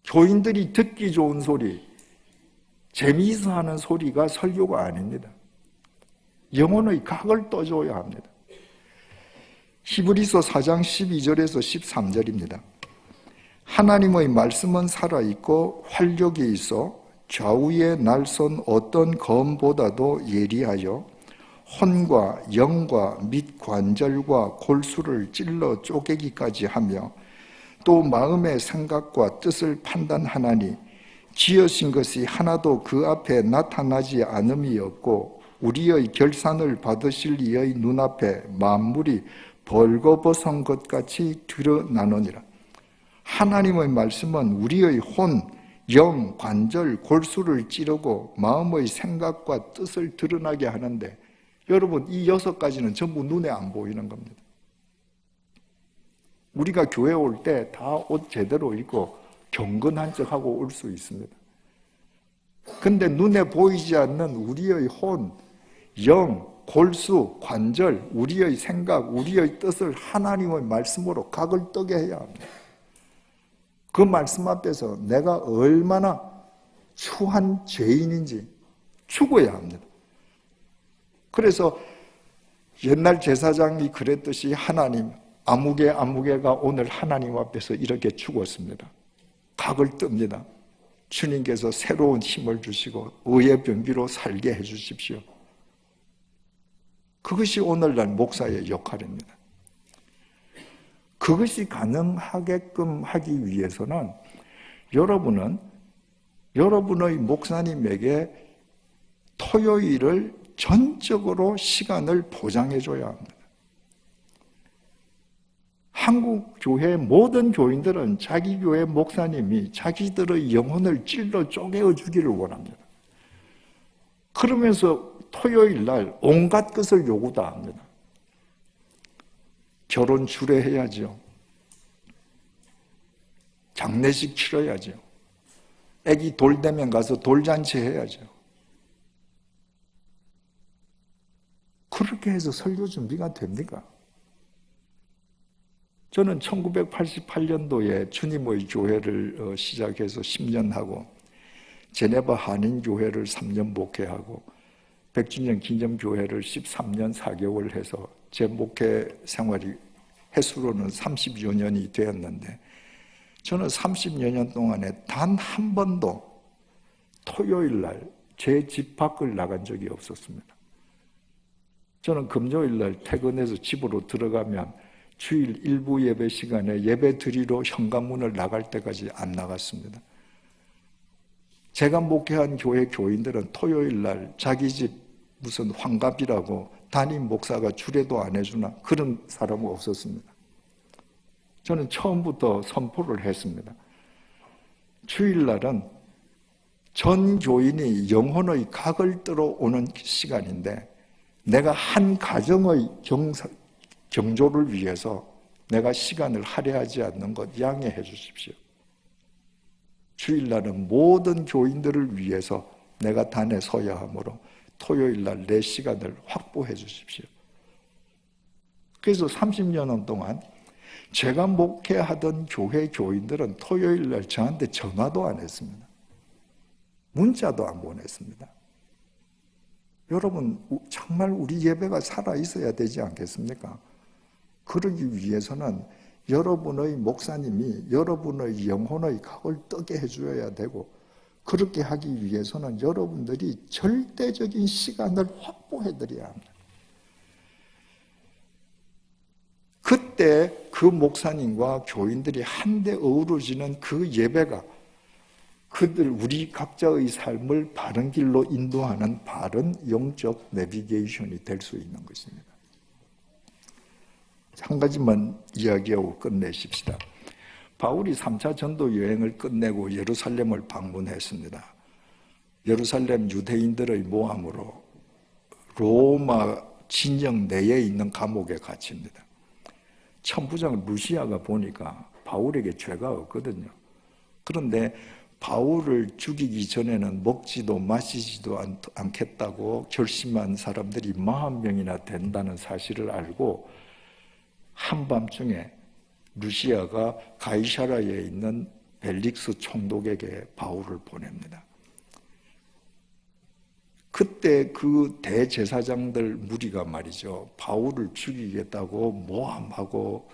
교인들이 듣기 좋은 소리, 재미있어 하는 소리가 설교가 아닙니다. 영혼의 각을 떠줘야 합니다. 히브리서 4장 12절에서 13절입니다. 하나님의 말씀은 살아있고 활력이 있어 좌우에 날선 어떤 검보다도 예리하여 혼과 영과 및 관절과 골수를 찔러 쪼개기까지 하며 또 마음의 생각과 뜻을 판단하나니 지으신 것이 하나도 그 앞에 나타나지 않음이 없고 우리의 결산을 받으실 이의 눈앞에 만물이 벌거벗은 것 같이 드러나느니라. 하나님의 말씀은 우리의 혼, 영, 관절, 골수를 찌르고 마음의 생각과 뜻을 드러나게 하는데 여러분 이 6가지는 전부 눈에 안 보이는 겁니다. 우리가 교회 올 때 다 옷 제대로 입고 경건한 척하고 올 수 있습니다. 근데 눈에 보이지 않는 우리의 혼, 영, 골수, 관절, 우리의 생각, 우리의 뜻을 하나님의 말씀으로 각을 뜨게 해야 합니다. 그 말씀 앞에서 내가 얼마나 추한 죄인인지 죽어야 합니다. 그래서 옛날 제사장이 그랬듯이 하나님, 아무개가 오늘 하나님 앞에서 이렇게 죽었습니다. 각을 뜹니다. 주님께서 새로운 힘을 주시고 의의 병기로 살게 해주십시오. 그것이 오늘날 목사의 역할입니다. 그것이 가능하게끔 하기 위해서는 여러분은 여러분의 목사님에게 토요일을 전적으로 시간을 보장해 줘야 합니다. 한국 교회 모든 교인들은 자기 교회 목사님이 자기들의 영혼을 찔러 쪼개어 주기를 원합니다. 그러면서 토요일 날 온갖 것을 요구 다 합니다. 결혼 주례해야죠. 장례식 치러야죠. 애기 돌 되면 가서 돌잔치 해야죠. 그렇게 해서 설교 준비가 됩니까? 저는 1988년도에 주님의 교회를 시작해서 10년 하고 제네바 한인교회를 3년 목회하고 100주년 기념교회를 13년 4개월 해서 제 목회 생활이 횟수로는 30여 년이 되었는데 저는 30여 년 동안에 단 한 번도 토요일 날 제 집 밖을 나간 적이 없었습니다. 저는 금요일 날 퇴근해서 집으로 들어가면 주일 일부 예배 시간에 예배 드리러 현관문을 나갈 때까지 안 나갔습니다. 제가 목회한 교회 교인들은 토요일 날 자기 집 무슨 환갑이라고 담임 목사가 주례도 안 해주나 그런 사람은 없었습니다. 저는 처음부터 선포를 했습니다. 주일날은 전 교인이 영혼의 각을 들어오는 시간인데 내가 한 가정의 경조를 위해서 내가 시간을 할애하지 않는 것 양해해 주십시오. 주일날은 모든 교인들을 위해서 내가 단에 서야 하므로 토요일날 내 시간을 확보해 주십시오. 그래서 30년 동안 제가 목회하던 교회 교인들은 토요일날 저한테 전화도 안 했습니다. 문자도 안 보냈습니다. 여러분, 정말 우리 예배가 살아있어야 되지 않겠습니까? 그러기 위해서는 여러분의 목사님이 여러분의 영혼의 각을 뜨게 해줘야 되고, 그렇게 하기 위해서는 여러분들이 절대적인 시간을 확보해드려야 합니다. 그때 그 목사님과 교인들이 한데 어우러지는 그 예배가 우리 각자의 삶을 바른 길로 인도하는 바른 영적 내비게이션이 될 수 있는 것입니다. 한 가지만 이야기하고 끝내십시다. 바울이 3차 전도 여행을 끝내고 예루살렘을 방문했습니다. 예루살렘 유대인들의 모함으로 로마 진영 내에 있는 감옥에 갇힙니다. 천부장 루시아가 보니까 바울에게 죄가 없거든요. 그런데 바울을 죽이기 전에는 먹지도 마시지도 않겠다고 결심한 사람들이 40명이나 된다는 사실을 알고 한밤중에 루시아가 가이사라에 있는 벨릭스 총독에게 바울을 보냅니다. 그때 그 대제사장들 무리가 말이죠, 바울을 죽이겠다고 모함하고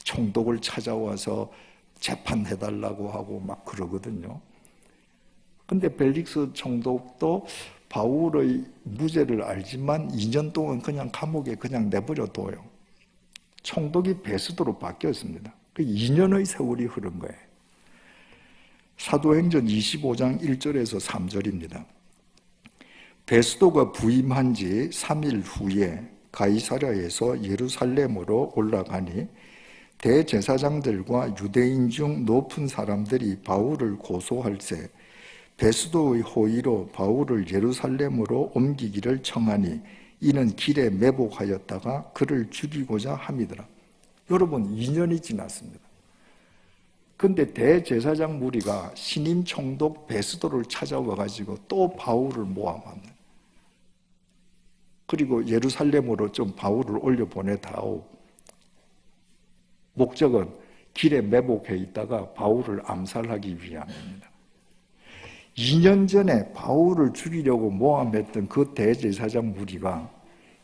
총독을 찾아와서 재판해달라고 하고 막 그러거든요. 근데 벨릭스 총독도 바울의 무죄를 알지만 2년 동안 그냥 감옥에 그냥 내버려둬요. 총독이 베스도로 바뀌었습니다. 그 2년의 세월이 흐른 거예요. 사도행전 25장 1절에서 3절입니다. 베스도가 부임한 지 3일 후에 가이사랴에서 예루살렘으로 올라가니 대제사장들과 유대인 중 높은 사람들이 바울을 고소할세 베스도의 호의로 바울을 예루살렘으로 옮기기를 청하니 이는 길에 매복하였다가 그를 죽이고자 함이더라. 여러분, 2년이 지났습니다. 근데 대제사장 무리가 신임 총독 베스도를 찾아와가지고 또 바울을 모함합니다. 그리고 예루살렘으로 좀 바울을 올려보내다오. 목적은 길에 매복해 있다가 바울을 암살하기 위함입니다. 2년 전에 바울을 죽이려고 모함했던 그 대제사장 무리가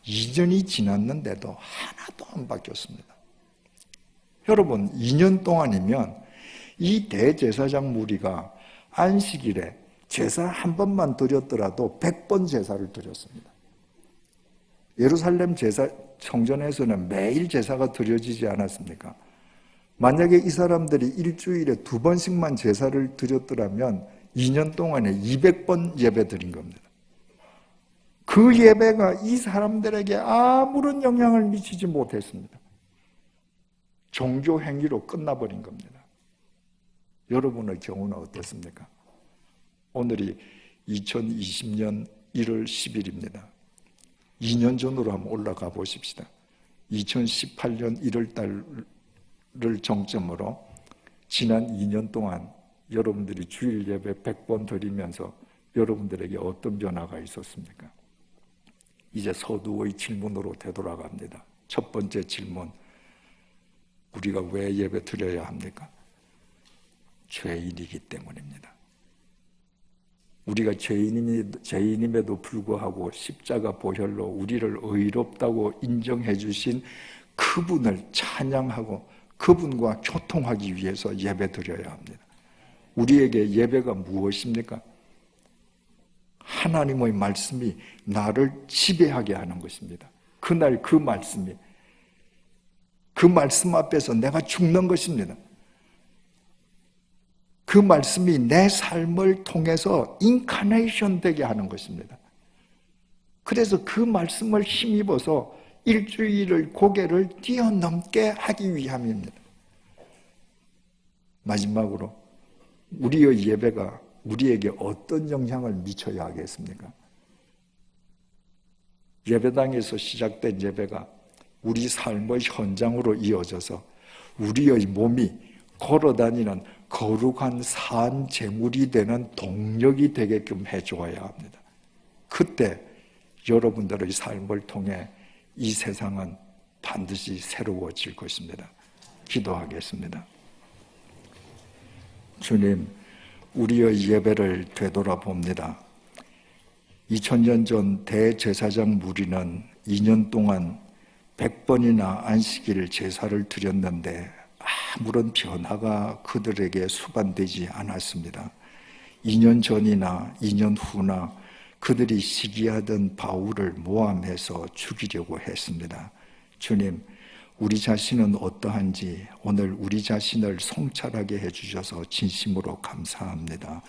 2년이 지났는데도 하나도 안 바뀌었습니다. 여러분, 2년 동안이면 이 대제사장 무리가 안식일에 제사 한 번만 드렸더라도 100번 제사를 드렸습니다. 예루살렘 제사 성전에서는 매일 제사가 드려지지 않았습니까? 만약에 이 사람들이 일주일에 2번씩만 제사를 드렸더라면 2년 동안에 200번 예배 드린 겁니다. 그 예배가 이 사람들에게 아무런 영향을 미치지 못했습니다. 종교 행위로 끝나버린 겁니다. 여러분의 경우는 어떻습니까? 오늘이 2020년 1월 10일입니다. 2년 전으로 한번 올라가 보십시다. 2018년 1월 달을 정점으로 지난 2년 동안 여러분들이 주일 예배 100번 드리면서 여러분들에게 어떤 변화가 있었습니까? 이제 서두의 질문으로 되돌아갑니다. 첫 번째 질문, 우리가 왜 예배 드려야 합니까? 죄인이기 때문입니다. 우리가 죄인임에도 불구하고 십자가 보혈로 우리를 의롭다고 인정해 주신 그분을 찬양하고 그분과 교통하기 위해서 예배 드려야 합니다. 우리에게 예배가 무엇입니까? 하나님의 말씀이 나를 지배하게 하는 것입니다. 그날 그 말씀이, 그 말씀 앞에서 내가 죽는 것입니다. 그 말씀이 내 삶을 통해서 인카네이션 되게 하는 것입니다. 그래서 그 말씀을 힘입어서 일주일을 고개를 뛰어넘게 하기 위함입니다. 마지막으로 우리의 예배가 우리에게 어떤 영향을 미쳐야 하겠습니까? 예배당에서 시작된 예배가 우리 삶의 현장으로 이어져서 우리의 몸이 걸어다니는 거룩한 산 제물이 되는 동력이 되게끔 해주어야 합니다. 그때 여러분들의 삶을 통해 이 세상은 반드시 새로워질 것입니다. 기도하겠습니다. 주님, 우리의 예배를 되돌아봅니다. 2000년 전 대제사장 무리는 2년 동안 100번이나 안식일 제사를 드렸는데 아무런 변화가 그들에게 수반되지 않았습니다. 2년 전이나 2년 후나 그들이 시기하던 바울을 모함해서 죽이려고 했습니다. 주님, 우리 자신은 어떠한지 오늘 우리 자신을 성찰하게 해주셔서 진심으로 감사합니다.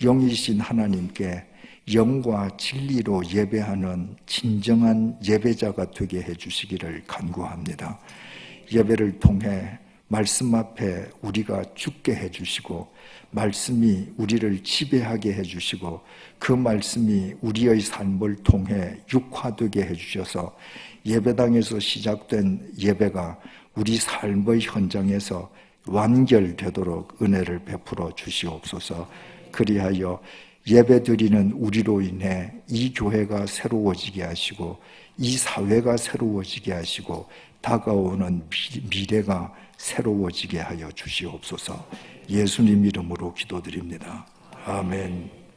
영이신 하나님께 영과 진리로 예배하는 진정한 예배자가 되게 해주시기를 간구합니다. 예배를 통해 말씀 앞에 우리가 죽게 해주시고 말씀이 우리를 지배하게 해주시고 그 말씀이 우리의 삶을 통해 육화되게 해주셔서 예배당에서 시작된 예배가 우리 삶의 현장에서 완결되도록 은혜를 베풀어 주시옵소서. 그리하여 예배드리는 우리로 인해 이 교회가 새로워지게 하시고 이 사회가 새로워지게 하시고 다가오는 미래가 새로워지게 하여 주시옵소서. 예수님 이름으로 기도드립니다. 아멘.